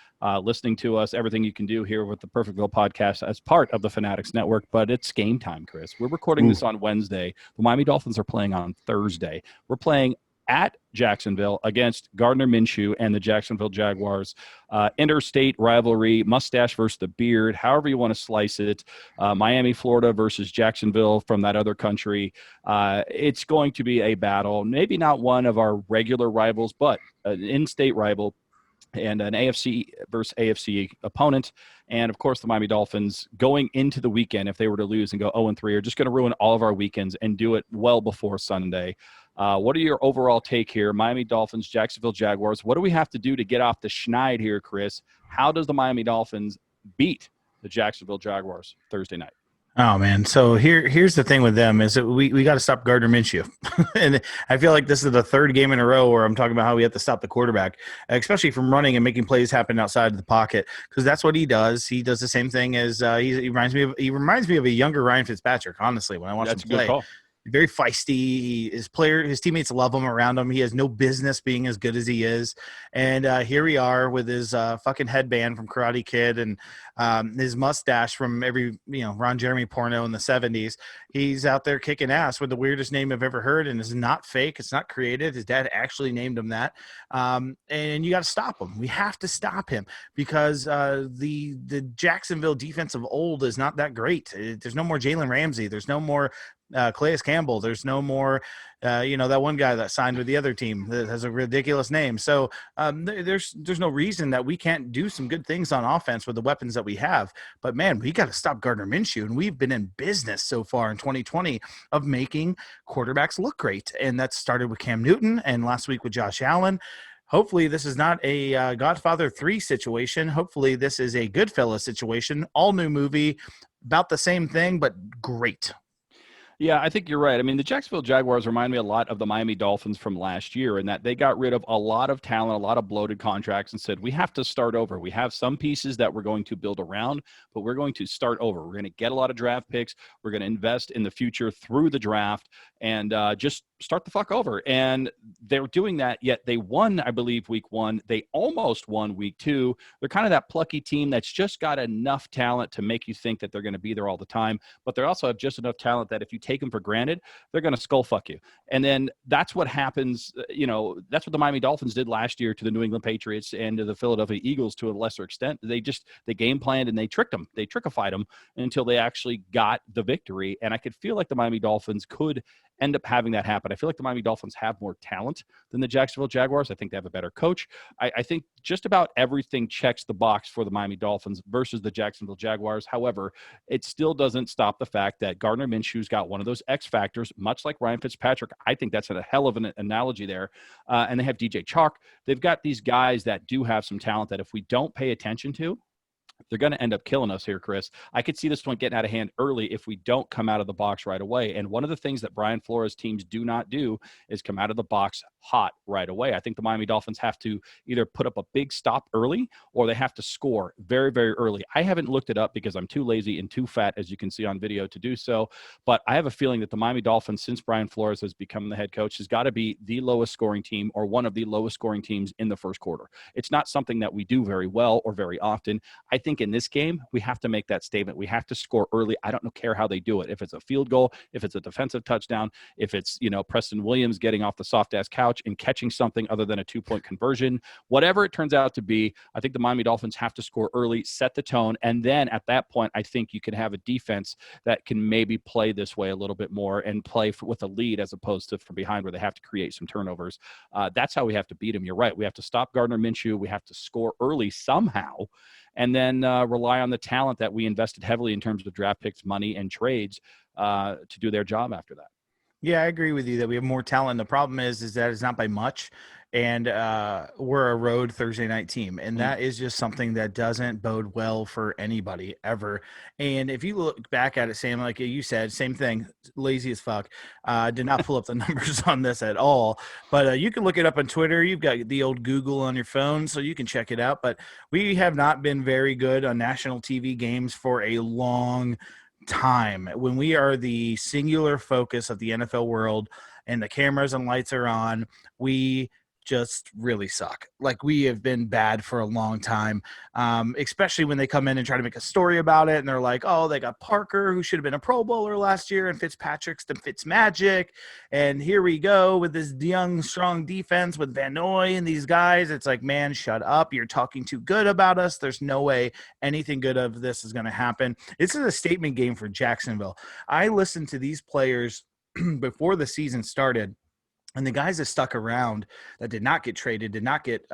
B: listening to us, everything you can do here with the Perfectville podcast as part of the Fanatics Network. But it's game time, Chris. We're recording this on Wednesday. The Miami Dolphins are playing on Thursday. We're playing at Jacksonville against Gardner Minshew and the Jacksonville Jaguars. Interstate rivalry, mustache versus the beard, however you want to slice it. Miami, Florida versus Jacksonville from that other country. It's going to be a battle. Maybe not one of our regular rivals, but an in-state rival and an AFC versus AFC opponent. And, of course, the Miami Dolphins going into the weekend, if they were to lose and go 0-3, are just going to ruin all of our weekends and do it well before Sunday. What are your overall take here? Miami Dolphins, Jacksonville Jaguars. What do we have to do to get off the schneid here, Chris? How does the Miami Dolphins beat the Jacksonville Jaguars Thursday night?
C: Oh, man. So here's the thing with them is that we got to stop Gardner Minshew. And I feel like this is the third game in a row where I'm talking about how we have to stop the quarterback, especially from running and making plays happen outside of the pocket, because that's what he does. He does the same thing as he reminds me of a younger Ryan Fitzpatrick, honestly, when I watch him play. Good call. Very feisty. His teammates love him around him. He has no business being as good as he is. And here we are with his fucking headband from Karate Kid and his mustache from every Ron Jeremy porno in the 70s. He's out there kicking ass with the weirdest name I've ever heard, and it's not fake. It's not created. His dad actually named him that. And you got to stop him. We have to stop him because the Jacksonville defense of old is not that great. There's no more Jalen Ramsey. There's no more Calais Campbell. There's no more, that one guy that signed with the other team that has a ridiculous name. So there's no reason that we can't do some good things on offense with the weapons that we have. But, man, we got to stop Gardner Minshew. And we've been in business so far in 2020 of making quarterbacks look great. And that started with Cam Newton and last week with Josh Allen. Hopefully this is not a Godfather 3 situation. Hopefully this is a Goodfellas situation. All new movie, about the same thing, but great.
B: Yeah, I think you're right. I mean, the Jacksonville Jaguars remind me a lot of the Miami Dolphins from last year in that they got rid of a lot of talent, a lot of bloated contracts, and said, we have to start over. We have some pieces that we're going to build around, but we're going to start over. We're going to get a lot of draft picks. We're going to invest in the future through the draft and just start the fuck over. And they're doing that, yet they won, I believe, week 1. They almost won week 2. They're kind of that plucky team that's just got enough talent to make you think that they're going to be there all the time, but they also have just enough talent that if you take them for granted, they're going to skull fuck you. And then that's what happens. That's what the Miami Dolphins did last year to the New England Patriots and to the Philadelphia Eagles to a lesser extent. They game planned and they tricked them. They trickified them until they actually got the victory. And I could feel like the Miami Dolphins could end up having that happen. I feel like the Miami Dolphins have more talent than the Jacksonville Jaguars. I think they have a better coach. I think just about everything checks the box for the Miami Dolphins versus the Jacksonville Jaguars. However, it still doesn't stop the fact that Gardner Minshew's got one of those X factors, much like Ryan Fitzpatrick. I think that's a hell of an analogy there. And they have DJ Chark. They've got these guys that do have some talent that if we don't pay attention to, they're going to end up killing us here, Chris. I could see this one getting out of hand early if we don't come out of the box right away. And one of the things that Brian Flores teams do not do is come out of the box hot right away. I think the Miami Dolphins have to either put up a big stop early or they have to score very, very early. I haven't looked it up because I'm too lazy and too fat, as you can see on video, to do so. But I have a feeling that the Miami Dolphins, since Brian Flores has become the head coach, has got to be the lowest scoring team or one of the lowest scoring teams in the first quarter. It's not something that we do very well or very often. I think in this game, we have to make that statement. We have to score early. I don't care how they do it. If it's a field goal, if it's a defensive touchdown, if it's, Preston Williams getting off the soft ass couch and catching something other than a 2-point conversion, whatever it turns out to be, I think the Miami Dolphins have to score early, set the tone. And then at that point, I think you can have a defense that can maybe play this way a little bit more and play with a lead as opposed to from behind where they have to create some turnovers. That's how we have to beat them. You're right. We have to stop Gardner Minshew. We have to score early somehow, and then rely on the talent that we invested heavily in terms of draft picks, money, and trades to do their job after that.
C: Yeah, I agree with you that we have more talent. The problem is that it's not by much, and we're a road Thursday night team, and that is just something that doesn't bode well for anybody ever. And if you look back at it, Sam, like you said, same thing, lazy as fuck. Did not pull up the numbers on this at all, but you can look it up on Twitter. You've got the old Google on your phone, so you can check it out. But we have not been very good on national TV games for a long time. When we are the singular focus of the NFL world and the cameras and lights are on, we just really suck. Like, we have been bad for a long time, especially when they come in and try to make a story about it. And they're like, oh, they got Parker, who should have been a Pro Bowler last year, and Fitzpatrick's the Fitzmagic. And here we go with this young, strong defense with Van Noy and these guys. It's like, man, shut up. You're talking too good about us. There's no way anything good of this is going to happen. This is a statement game for Jacksonville. I listened to these players before the season started, and the guys that stuck around that did not get traded, did not get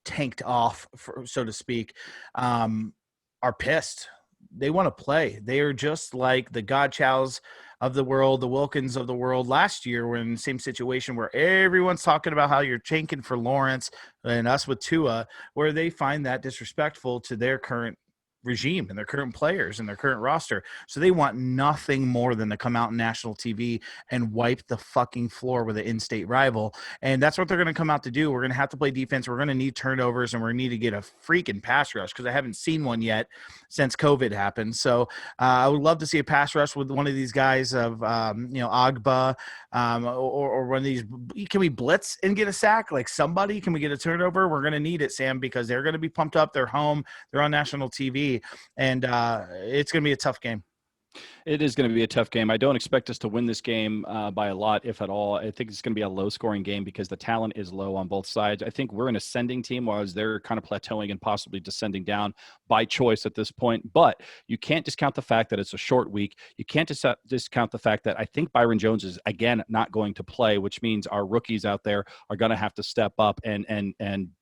C: tanked off, so to speak, are pissed. They want to play. They are just like the Godchows of the world, the Wilkins of the world last year. We're in the same situation where everyone's talking about how you're tanking for Lawrence and us with Tua, where they find that disrespectful to their current regime and their current players and their current roster. So they want nothing more than to come out on national TV and wipe the fucking floor with an in-state rival. And that's what they're going to come out to do. We're going to have to play defense. We're going to need turnovers, and we're going to need to get a freaking pass rush, because I haven't seen one yet since COVID happened. So I would love to see a pass rush with one of these guys of, Agba, or one of these. Can we blitz and get a sack? Like somebody, can we get a turnover? We're going to need it, Sam, because they're going to be pumped up. They're home. They're on national TV. And it's going to be a tough game.
B: It is going to be a tough game. I don't expect us to win this game by a lot, if at all. I think it's going to be a low-scoring game because the talent is low on both sides. I think we're an ascending team, whereas they're kind of plateauing and possibly descending down by choice at this point. But you can't discount the fact that it's a short week. You can't discount the fact that I think Byron Jones is, again, not going to play, which means our rookies out there are going to have to step up and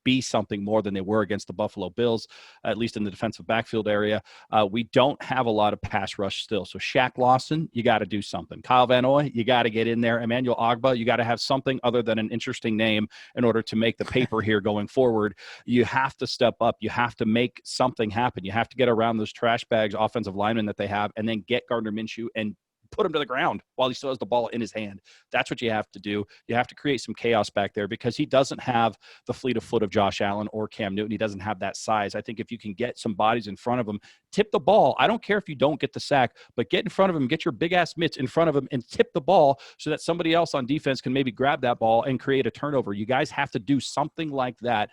B: be something more than they were against the Buffalo Bills, at least in the defensive backfield area. We don't have a lot of pass rush still. So Shaq Lawson, you got to do something. Kyle Van Noy, you got to get in there. Emmanuel Agba, you got to have something other than an interesting name in order to make the paper here going forward. You have to step up. You have to make something happen. You have to get around those trash bags offensive linemen that they have, and then get Gardner Minshew and put him to the ground while he still has the ball in his hand. That's what you have to do. You have to create some chaos back there because he doesn't have the fleet of foot of Josh Allen or Cam Newton. He doesn't have that size. I think if you can get some bodies in front of him, tip the ball. I don't care if you don't get the sack, but get in front of him, get your big ass mitts in front of him and tip the ball so that somebody else on defense can maybe grab that ball and create a turnover. You guys have to do something like that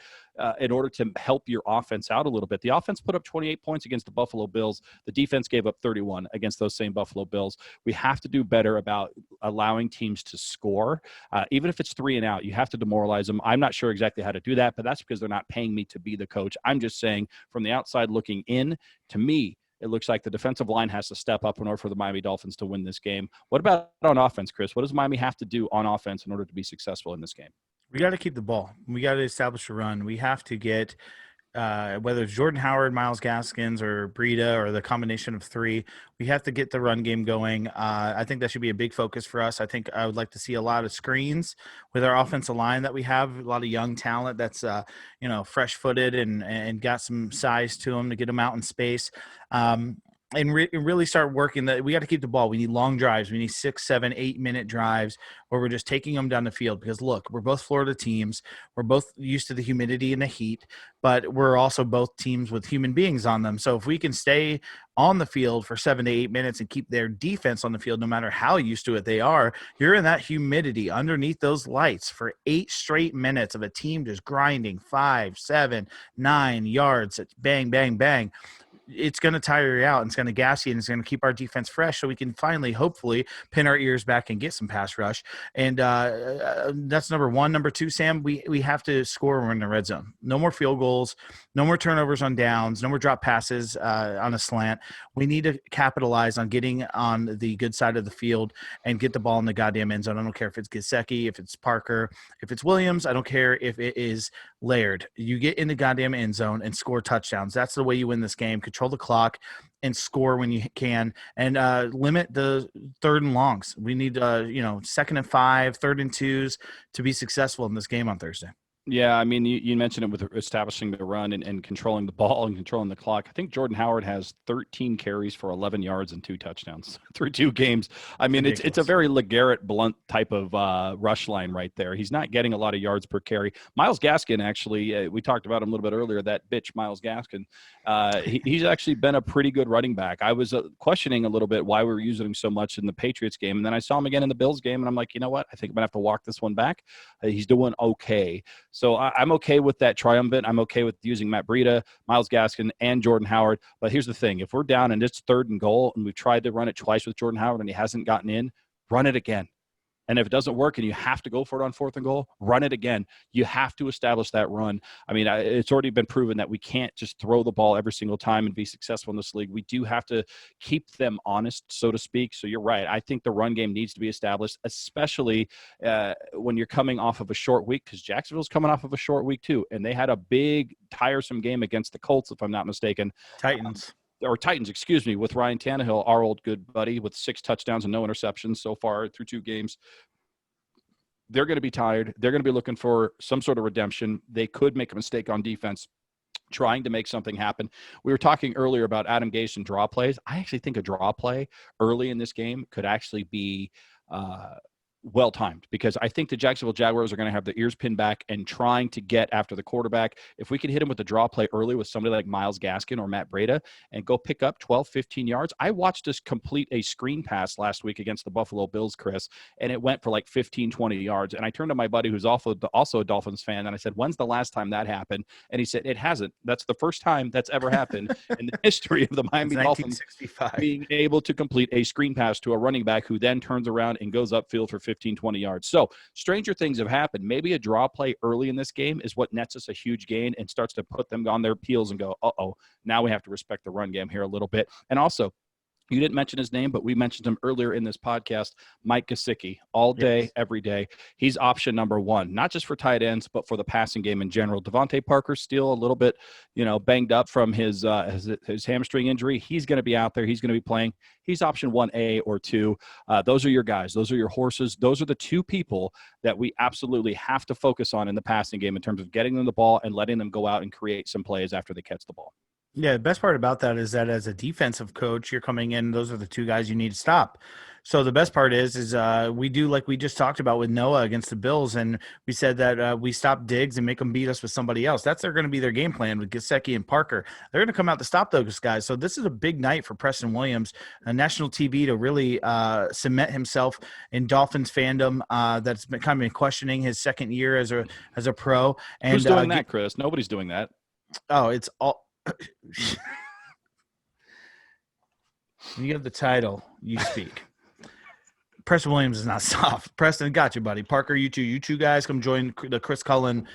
B: in order to help your offense out a little bit. The offense put up 28 points against the Buffalo Bills. The defense gave up 31 against those same Buffalo Bills. We have to do better about allowing teams to score. Even if it's 3 and out, you have to demoralize them. I'm not sure exactly how to do that, but that's because they're not paying me to be the coach. I'm just saying from the outside looking in, to me, It looks like the defensive line has to step up in order for the Miami Dolphins to win this game. What about on offense, Chris? What does Miami have to do on offense in order to be successful in this game?
C: We got to keep the ball. We got to establish a run. We have to get whether it's Jordan Howard, Myles Gaskins, or Breida, or the combination of three, we have to get the run game going. I think that should be a big focus for us. I think I would like to see a lot of screens with our offensive line that we have, a lot of young talent that's fresh-footed and got some size to them to get them out in space. And really start working that. We got to keep the ball. We need long drives. We need 6, 7, 8-minute drives where we're just taking them down the field, because look, we're both Florida teams. We're both used to the humidity and the heat, but we're also both teams with human beings on them. So if we can stay on the field for 7 to 8 minutes and keep their defense on the field, no matter how used to it they are, you're in that humidity underneath those lights for 8 straight minutes of a team just grinding 5, 7, 9 yards. Bang, bang, bang. It's going to tire you out, and it's going to gas you, and it's going to keep our defense fresh so we can finally, hopefully, pin our ears back and get some pass rush. And that's number one. Number two, Sam, we have to score when we're in the red zone. No more field goals, no more turnovers on downs, no more drop passes on a slant. We need to capitalize on getting on the good side of the field and get the ball in the goddamn end zone. I don't care if it's Gesicki, if it's Parker, if it's Williams. I don't care if it is Laird. You get in the goddamn end zone and score touchdowns. That's the way you win this game. Control the clock and score when you can, and limit the 3rd and longs. We need 2nd and 5, 3rd and 2s to be successful in this game on Thursday.
B: Yeah, I mean, you mentioned it with establishing the run and controlling the ball and controlling the clock. I think Jordan Howard has 13 carries for 11 yards and 2 touchdowns through 2 games. I mean, it's a very LeGarrette Blount type of rush line right there. He's not getting a lot of yards per carry. Myles Gaskin, actually, we talked about him a little bit earlier, that bitch Myles Gaskin. He's actually been a pretty good running back. I was questioning a little bit why we were using him so much in the Patriots game, and then I saw him again in the Bills game, and I'm like, you know what? I think I'm going to have to walk this one back. He's doing okay. So I'm okay with that triumvirate. I'm okay with using Matt Breida, Myles Gaskin, and Jordan Howard. But here's the thing. If we're down and it's 3rd and goal and we've tried to run it twice with Jordan Howard and he hasn't gotten in, run it again. And if it doesn't work and you have to go for it on 4th and goal, run it again. You have to establish that run. I mean, it's already been proven that we can't just throw the ball every single time and be successful in this league. We do have to keep them honest, so to speak. So you're right. I think the run game needs to be established, especially when you're coming off of a short week, because Jacksonville's coming off of a short week too. And they had a big, tiresome game against the Colts, if I'm not mistaken.
C: Titans,
B: excuse me, with Ryan Tannehill, our old good buddy, with 6 touchdowns and no interceptions so far through 2 games. They're going to be tired. They're going to be looking for some sort of redemption. They could make a mistake on defense trying to make something happen. We were talking earlier about Adam Gase and draw plays. I actually think a draw play early in this game could actually be well-timed, because I think the Jacksonville Jaguars are going to have their ears pinned back and trying to get after the quarterback. If we could hit him with a draw play early with somebody like Myles Gaskin or Matt Breida and go pick up 12, 15 yards. I watched us complete a screen pass last week against the Buffalo Bills, Chris, and it went for like 15, 20 yards. And I turned to my buddy who's also a Dolphins fan, and I said, when's the last time that happened? And he said, it hasn't. That's the first time that's ever happened in the history of the Miami Dolphins being able to complete a screen pass to a running back who then turns around and goes upfield for 15, 20 yards. So stranger things have happened. Maybe a draw play early in this game is what nets us a huge gain and starts to put them on their heels and go, uh-oh, now we have to respect the run game here a little bit. And also, you didn't mention his name, but we mentioned him earlier in this podcast, Mike Gesicki, all day, yes, every day. He's option number 1, not just for tight ends, but for the passing game in general. DeVante Parker still a little bit, banged up from his hamstring injury. He's going to be out there. He's going to be playing. He's option 1A or 2. Those are your guys. Those are your horses. Those are the 2 people that we absolutely have to focus on in the passing game in terms of getting them the ball and letting them go out and create some plays after they catch the ball.
C: Yeah, the best part about that is that as a defensive coach, you're coming in, those are the 2 guys you need to stop. So the best part is we do like we just talked about with Noah against the Bills, and we said that we stop Diggs and make them beat us with somebody else. That's going to be their game plan with Gesicki and Parker. They're going to come out to stop those guys. So this is a big night for Preston Williams, a national TV, to really cement himself in Dolphins fandom. That's been kind of been questioning his second year as a pro. And
B: who's doing that, Chris? Nobody's doing that.
C: Oh, it's all. When you have the title, you speak. Preston Williams is not soft. Preston, got you, buddy. Parker, you two guys come join the Chris Cullen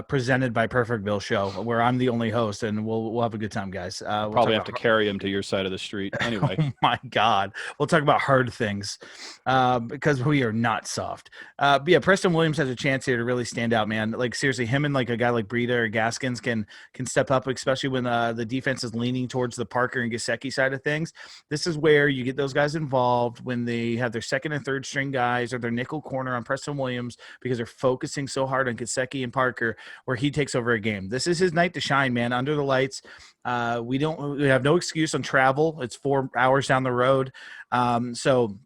C: presented by Perfectville show, where I'm the only host, and we'll have a good time, guys. We'll
B: Probably have to carry him to your side of the street anyway.
C: Oh my God. We'll talk about hard things because we are not soft. But yeah, Preston Williams has a chance here to really stand out, man. Like seriously, him and like a guy like Breida or Gaskins can step up, especially when the defense is leaning towards the Parker and Gesicki side of things. This is where you get those guys involved when they have their second and third string guys or their nickel corner on Preston Williams because they're focusing so hard on Gesicki and Parker where he takes over a game. This is his night to shine, man, under the lights. We have no excuse on travel. It's 4 hours down the road. So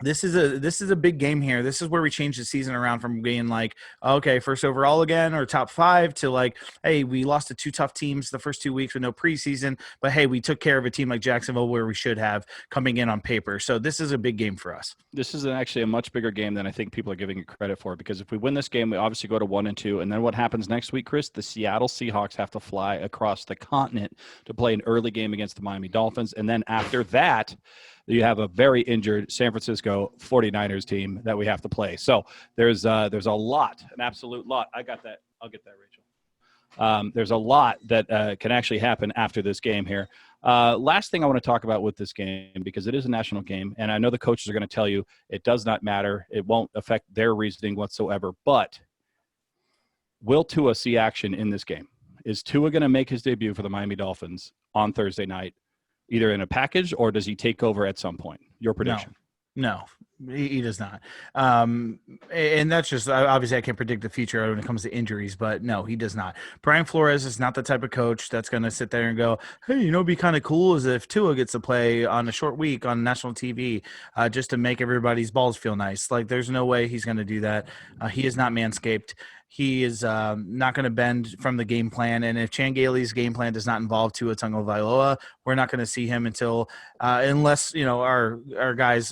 C: this is a big game here. This is where we change the season around from being like, okay, first overall again or top 5 to like, hey, we lost to 2 tough teams the first 2 weeks with no preseason, but hey, we took care of a team like Jacksonville where we should have coming in on paper. So this is a big game for us.
B: This is actually a much bigger game than I think people are giving it credit for, because if we win this game, we obviously go to 1-2. And then what happens next week, Chris? The Seattle Seahawks have to fly across the continent to play an early game against the Miami Dolphins. And then after that, you have a very injured San Francisco 49ers team that we have to play. So there's a lot, an absolute lot. I got that. I'll get that, Rachel. There's a lot that can actually happen after this game here. Last thing I want to talk about with this game, because it is a national game, and I know the coaches are going to tell you it does not matter. It won't affect their reasoning whatsoever. But will Tua see action in this game? Is Tua going to make his debut for the Miami Dolphins on Thursday night, either in a package or does he take over at some point? Your prediction?
C: No, he does not. And that's just, obviously I can't predict the future when it comes to injuries, but no, he does not. Brian Flores is not the type of coach that's going to sit there and go, hey, it'd be kind of cool as if Tua gets to play on a short week on national TV just to make everybody's balls feel nice. Like there's no way he's going to do that. He is not Manscaped. He is not going to bend from the game plan. And if Chan Gailey's game plan does not involve Tua Tagovailoa, we're not going to see him until unless, our guys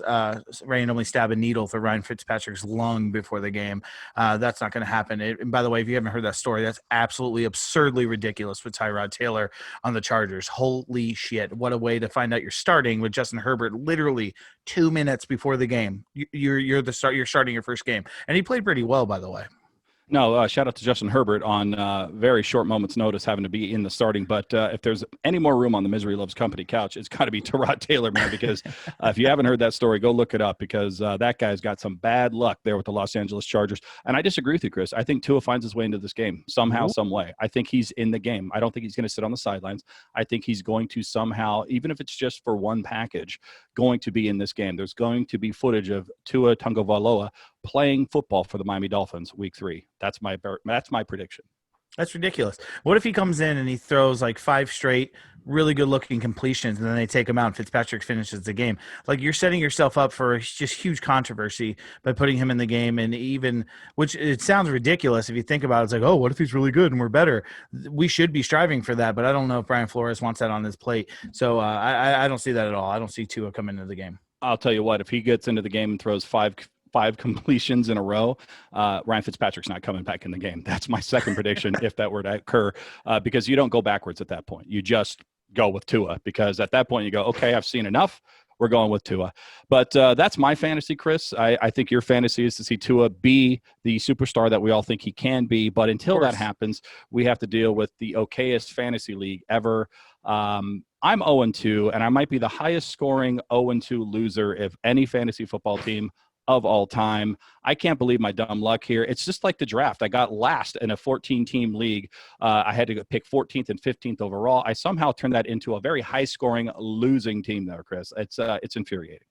C: randomly stab a needle through Ryan Fitzpatrick's lung before the game. That's not going to happen. And by the way, if you haven't heard that story, that's absolutely absurdly ridiculous with Tyrod Taylor on the Chargers. Holy shit. What a way to find out you're starting with Justin Herbert literally 2 minutes before the game. You're starting your first game. And he played pretty well, by the way.
B: No, shout out to Justin Herbert on very short moment's notice having to be in the starting. But if there's any more room on the Misery Loves Company couch, it's got to be Tyrod Taylor, man, because if you haven't heard that story, go look it up, because that guy's got some bad luck there with the Los Angeles Chargers. And I disagree with you, Chris. I think Tua finds his way into this game somehow, some way. I think he's in the game. I don't think he's going to sit on the sidelines. I think he's going to somehow, even if it's just for one package, going to be in this game. There's going to be footage of Tua Tagovailoa playing football for the Miami Dolphins week 3. That's my prediction.
C: That's ridiculous. What if he comes in and he throws like 5 straight really good looking completions and then they take him out and Fitzpatrick finishes the game? Like you're setting yourself up for just huge controversy by putting him in the game. And even, which it sounds ridiculous if you think about it, it's like, oh, what if he's really good and we're better? We should be striving for that, but I don't know if Brian Flores wants that on his plate. So I don't see that at all. I don't see Tua come into the game.
B: I'll tell you what, if he gets into the game and throws five completions in a row, Ryan Fitzpatrick's not coming back in the game. That's my second prediction if that were to occur, because you don't go backwards at that point. You just go with Tua, because at that point you go, okay, I've seen enough. We're going with Tua. But that's my fantasy, Chris. I think your fantasy is to see Tua be the superstar that we all think he can be. But until that happens, we have to deal with the okayest fantasy league ever. I'm 0-2, and I might be the highest scoring 0-2 loser of any fantasy football team of all time. I can't believe my dumb luck here. It's just like the draft. I got last in a 14-team league. I had to pick 14th and 15th overall. I somehow turned that into a very high-scoring losing team there, Chris. It's infuriating.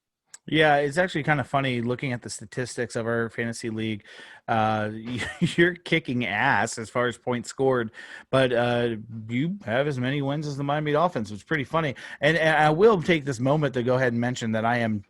C: Yeah, it's actually kind of funny looking at the statistics of our fantasy league. You're kicking ass as far as points scored, but you have as many wins as the Miami Dolphins, which is pretty funny. And I will take this moment to go ahead and mention that I am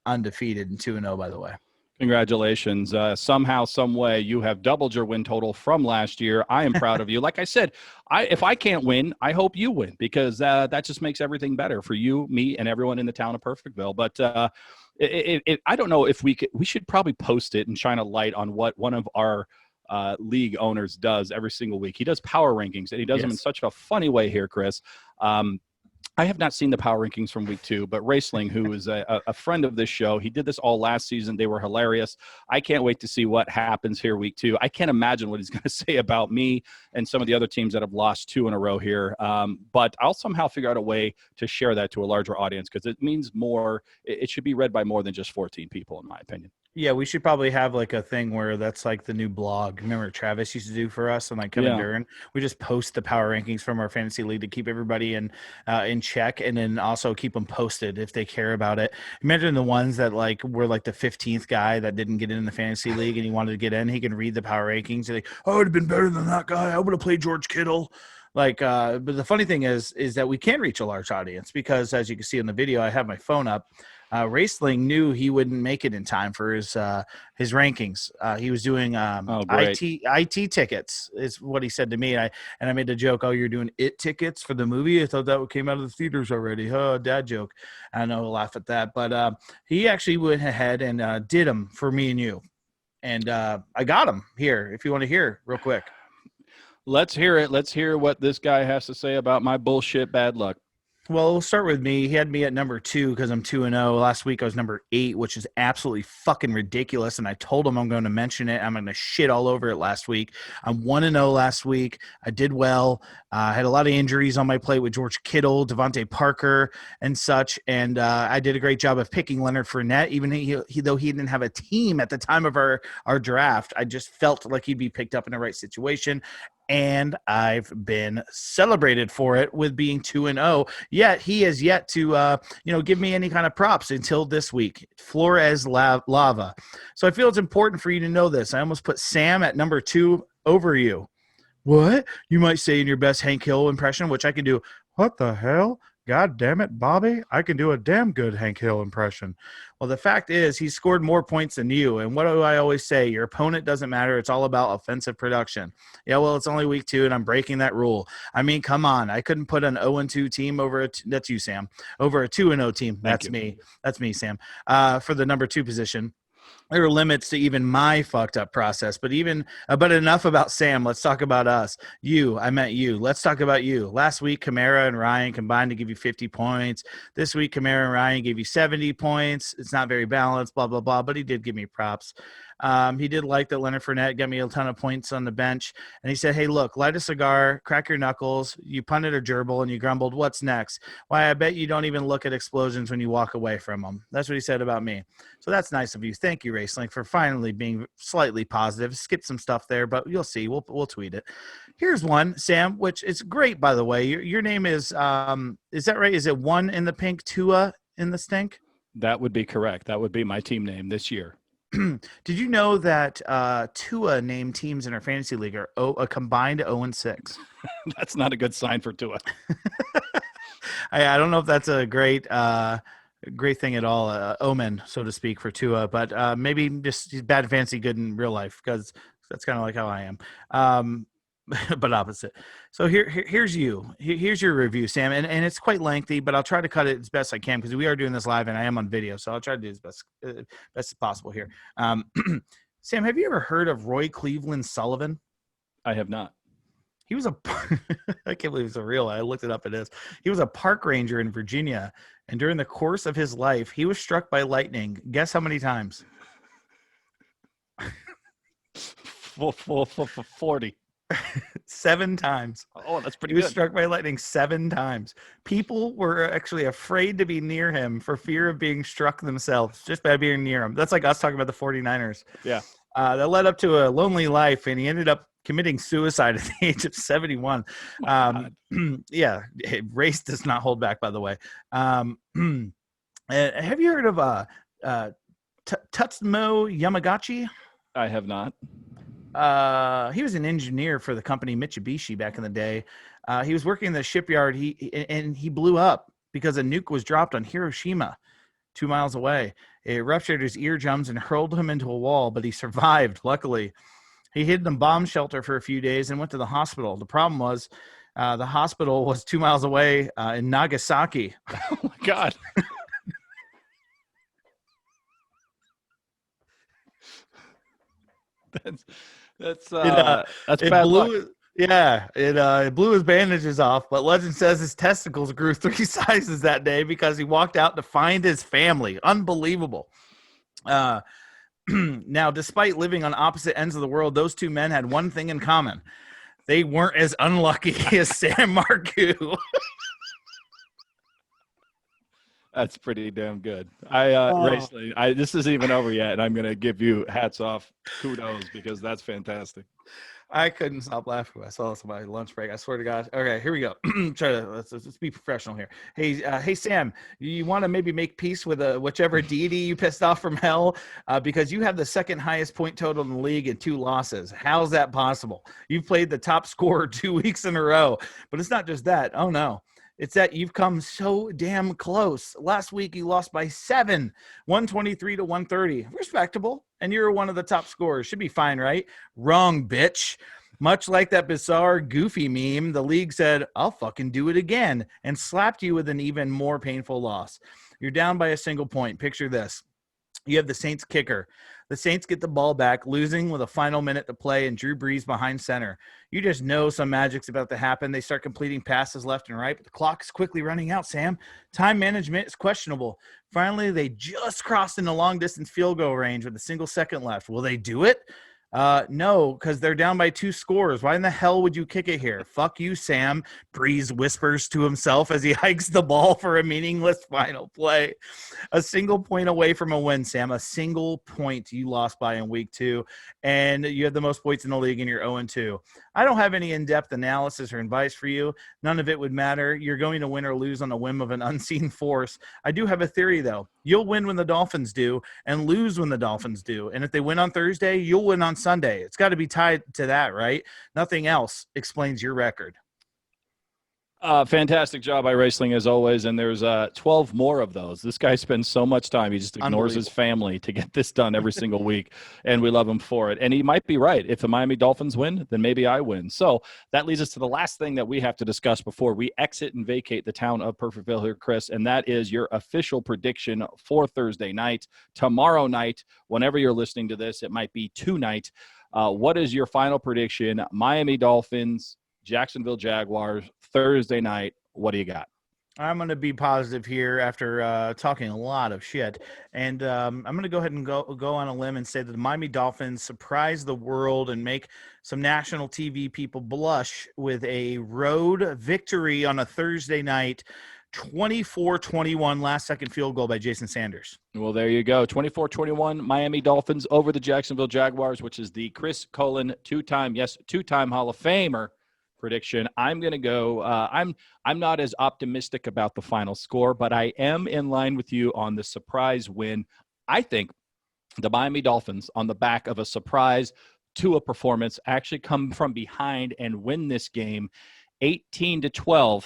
C: undefeated and 2-0, by the way.
B: Congratulations. Somehow, some way, you have doubled your win total from last year. I am proud of you. Like I said, if I can't win, I hope you win, because that just makes everything better for you, me, and everyone in the town of Perfectville. But I don't know if we should probably post it and shine a light on what one of our league owners does every single week. He does power rankings, and he does them in such a funny way here, Chris. I have not seen the power rankings from week 2, but Raceling, who is a friend of this show, he did this all last season. They were hilarious. I can't wait to see what happens here week 2. I can't imagine what he's going to say about me and some of the other teams that have lost 2 in a row here. But I'll somehow figure out a way to share that to a larger audience because it means more. It should be read by more than just 14 people, in my opinion.
C: Yeah, we should probably have like a thing where that's like the new blog. Remember Travis used to do for us and like Kevin Duran? We just post the power rankings from our fantasy league to keep everybody in check, and then also keep them posted if they care about it. Imagine the ones that like were like the 15th guy that didn't get in the fantasy league and he wanted to get in. He can read the power rankings. And like, I would have been better than that guy. I would have played George Kittle. Like, but the funny thing is that we can reach a large audience because, as you can see in the video, I have my phone up. Raceling knew he wouldn't make it in time for his rankings. He was doing IT tickets is what he said to me. And I made the joke, oh, you're doing IT tickets for the movie? I thought that came out of the theaters already. Oh, dad joke. I know he'll laugh at that. But he actually went ahead and did them for me and you. And I got him here if you want to hear real quick.
B: Let's hear it. Let's hear what this guy has to say about my bullshit bad luck.
C: Well, we'll start with me. He had me at number 2 because I'm 2-0. Last week I was number 8, which is absolutely fucking ridiculous. And I told him I'm going to mention it. I'm going to shit all over it last week. I'm 1-0 last week. I did well. I had a lot of injuries on my plate with George Kittle, DeVante Parker, and such. And I did a great job of picking Leonard Fournette, even though he didn't have a team at the time of our draft. I just felt like he'd be picked up in the right situation. And I've been celebrated for it with being 2-0. Yet he has yet to, give me any kind of props until this week. Flores Lava. So I feel it's important for you to know this. I almost put Sam at number 2 over you. What? You might say in your best Hank Hill impression, which I can do. What the hell? God damn it, Bobby. I can do a damn good Hank Hill impression. Well, the fact is he scored more points than you. And what do I always say? Your opponent doesn't matter. It's all about offensive production. Yeah, well, it's only week 2, and I'm breaking that rule. I mean, come on. I couldn't put an 0-2 team over that's you, Sam, over a 2-0 team. That's me. That's me, Sam, for the number 2 position. There are limits to even my fucked up process, but enough about Sam. Let's talk about us. I meant you. Let's talk about you. Last week, Kamara and Ryan combined to give you 50 points. This week, Kamara and Ryan gave you 70 points. It's not very balanced, blah, blah, blah, but he did give me props. He did like that Leonard Fournette got me a ton of points on the bench. And he said, hey, look, light a cigar, crack your knuckles. You punted a gerbil and you grumbled, what's next? Why, I bet you don't even look at explosions when you walk away from them. That's what he said about me. So that's nice of you. Thank you, Raceling, for finally being slightly positive. Skip some stuff there, but you'll see. We'll tweet it. Here's one, Sam, which is great, by the way. Your name is that right? Is it 1 in the pink, Tua in the stink?
B: That would be correct. That would be my team name this year.
C: Did you know that Tua named teams in our fantasy league are a combined 0-6?
B: That's not a good sign for Tua.
C: I don't know if that's a great thing at all, omen, so to speak, for Tua, but maybe just he's bad fantasy, good in real life, because that's kind of like how I am. But opposite. So here's your review, Sam, and it's quite lengthy, but I'll try to cut it as best I can because we are doing this live and I am on video, so I'll try to do as best as possible here. Sam, have you ever heard of Roy Cleveland Sullivan?
B: I have not.
C: He was I can't believe it's a real. I looked it up. It is. He was a park ranger in Virginia, and during the course of his life, he was struck by lightning. Guess how many times?
B: 40.
C: 7 times.
B: Oh, that's pretty
C: good. He
B: was
C: struck by lightning 7 times. People were actually afraid to be near him for fear of being struck themselves just by being near him. That's like us talking about the 49ers.
B: Yeah.
C: That led up to a lonely life, and he ended up committing suicide at the age of 71. Yeah, race does not hold back, by the way. Have you heard of Tutsumo Yamagachi?
B: I have not.
C: He was an engineer for the company Mitsubishi back in the day. He was working in the shipyard. He blew up because a nuke was dropped on Hiroshima 2 miles away. It ruptured his eardrums and hurled him into a wall, but he survived, luckily. He hid in a bomb shelter for a few days and went to the hospital. The problem was the hospital was 2 miles away in Nagasaki.
B: Oh, my God. That's bad luck.
C: Yeah, it blew his bandages off, but legend says his testicles grew 3 sizes that day because he walked out to find his family. Unbelievable. Now, despite living on opposite ends of the world, those two men had one thing in common. They weren't as unlucky as Sam Marcoux.
B: That's pretty damn good. Racely, this isn't even over yet, and I'm going to give you hats off, kudos, because that's fantastic.
C: I couldn't stop laughing when I saw this on my lunch break. I swear to God. Okay, here we go. Let's be professional here. Hey, Sam, you want to maybe make peace with whichever deity you pissed off from hell, because you have the second highest point total in the league and 2 losses. How's that possible? You've played the top scorer 2 weeks in a row, but it's not just that. Oh no. It's that you've come so damn close. Last week, you lost by 7, 123 to 130. Respectable. And you're one of the top scorers. Should be fine, right? Wrong, bitch. Much like that bizarre, goofy meme, the league said, I'll fucking do it again, and slapped you with an even more painful loss. You're down by a single point. Picture this. You have the Saints kicker. The Saints get the ball back, losing with a final minute to play, and Drew Brees behind center. You just know some magic's about to happen. They start completing passes left and right, but the clock is quickly running out, Sam. Time management is questionable. Finally, they just crossed into long-distance field goal range with a single second left. Will they do it? No, because they're down by 2 scores. Why in the hell would you kick it here? Fuck you, Sam. Breeze whispers to himself as he hikes the ball for a meaningless final play. A single point away from a win, Sam. A single point you lost by in week 2, and you had the most points in the league and you're 0-2. I don't have any in-depth analysis or advice for you. None of it would matter. You're going to win or lose on a whim of an unseen force. I do have a theory, though. You'll win when the Dolphins do and lose when the Dolphins do. And if they win on Thursday, you'll win on Sunday. It's got to be tied to that, right? Nothing else explains your record.
B: Fantastic job by Racing, as always, and there's 12 more of those. This guy spends so much time. He just ignores his family to get this done every single week, and we love him for it. And he might be right. If the Miami Dolphins win, then maybe I win. So that leads us to the last thing that we have to discuss before we exit and vacate the town of Perfectville here, Chris, and that is your official prediction for Thursday night. Tomorrow night, whenever you're listening to this, it might be tonight. What is your final prediction? Miami Dolphins, Jacksonville Jaguars, Thursday night. What do you got?
C: I'm going to be positive here after talking a lot of shit. And I'm going to go ahead and go on a limb and say that the Miami Dolphins surprise the world and make some national TV people blush with a road victory on a Thursday night, 24-21 last-second field goal by Jason Sanders.
B: Well, there you go. 24-21 Miami Dolphins over the Jacksonville Jaguars, which is the Chris Colin two-time Hall of Famer prediction. I'm going to go I'm not as optimistic about the final score, but I am in line with you on the surprise win. I think the Miami Dolphins, on the back of a surprise to a performance, actually come from behind and win this game 18-12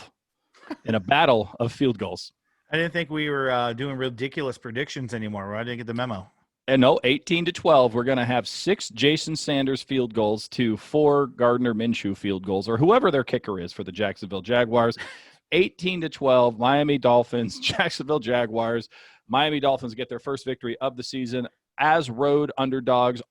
B: in a battle of field goals.
C: I didn't think we were doing ridiculous predictions anymore. I didn't get the memo.
B: And no, 18-12, we're going to have 6 Jason Sanders field goals to 4 Gardner Minshew field goals, or whoever their kicker is for the Jacksonville Jaguars. 18-12, Miami Dolphins, Jacksonville Jaguars. Miami Dolphins get their first victory of the season as road underdogs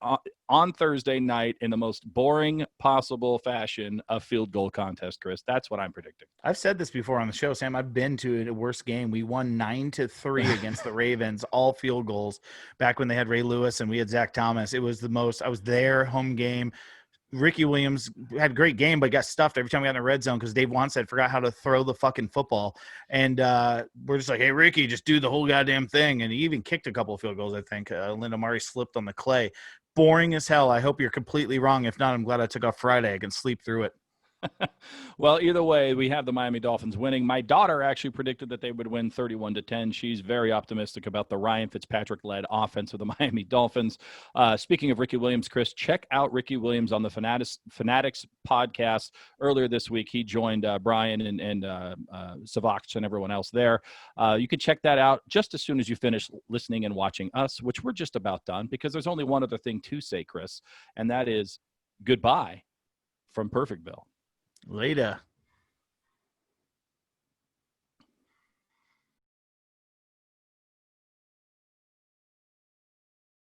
B: on Thursday night in the most boring possible fashion, a field goal contest, Chris. That's what I'm predicting.
C: I've said this before on the show, Sam. I've been to the worst game. We won 9-3 against the Ravens, all field goals, back when they had Ray Lewis and we had Zach Thomas. It was the most – I was there, home game. Ricky Williams had a great game, but got stuffed every time we got in the red zone because Dave Wannstedt forgot how to throw the fucking football. And we're just like, hey, Ricky, just do the whole goddamn thing. And he even kicked a couple of field goals, I think. Linda Murray slipped on the clay. Boring as hell. I hope you're completely wrong. If not, I'm glad I took off Friday. I can sleep through it.
B: Well, either way, we have the Miami Dolphins winning. My daughter actually predicted that they would win 31-10. She's very optimistic about the Ryan Fitzpatrick-led offense of the Miami Dolphins. Speaking of Ricky Williams, Chris, check out Ricky Williams on the Fanatics podcast earlier this week. He joined Brian and Savach and everyone else there. You can check that out just as soon as you finish listening and watching us, which we're just about done, because there's only one other thing to say, Chris, and that is goodbye from Perfectville.
C: Later.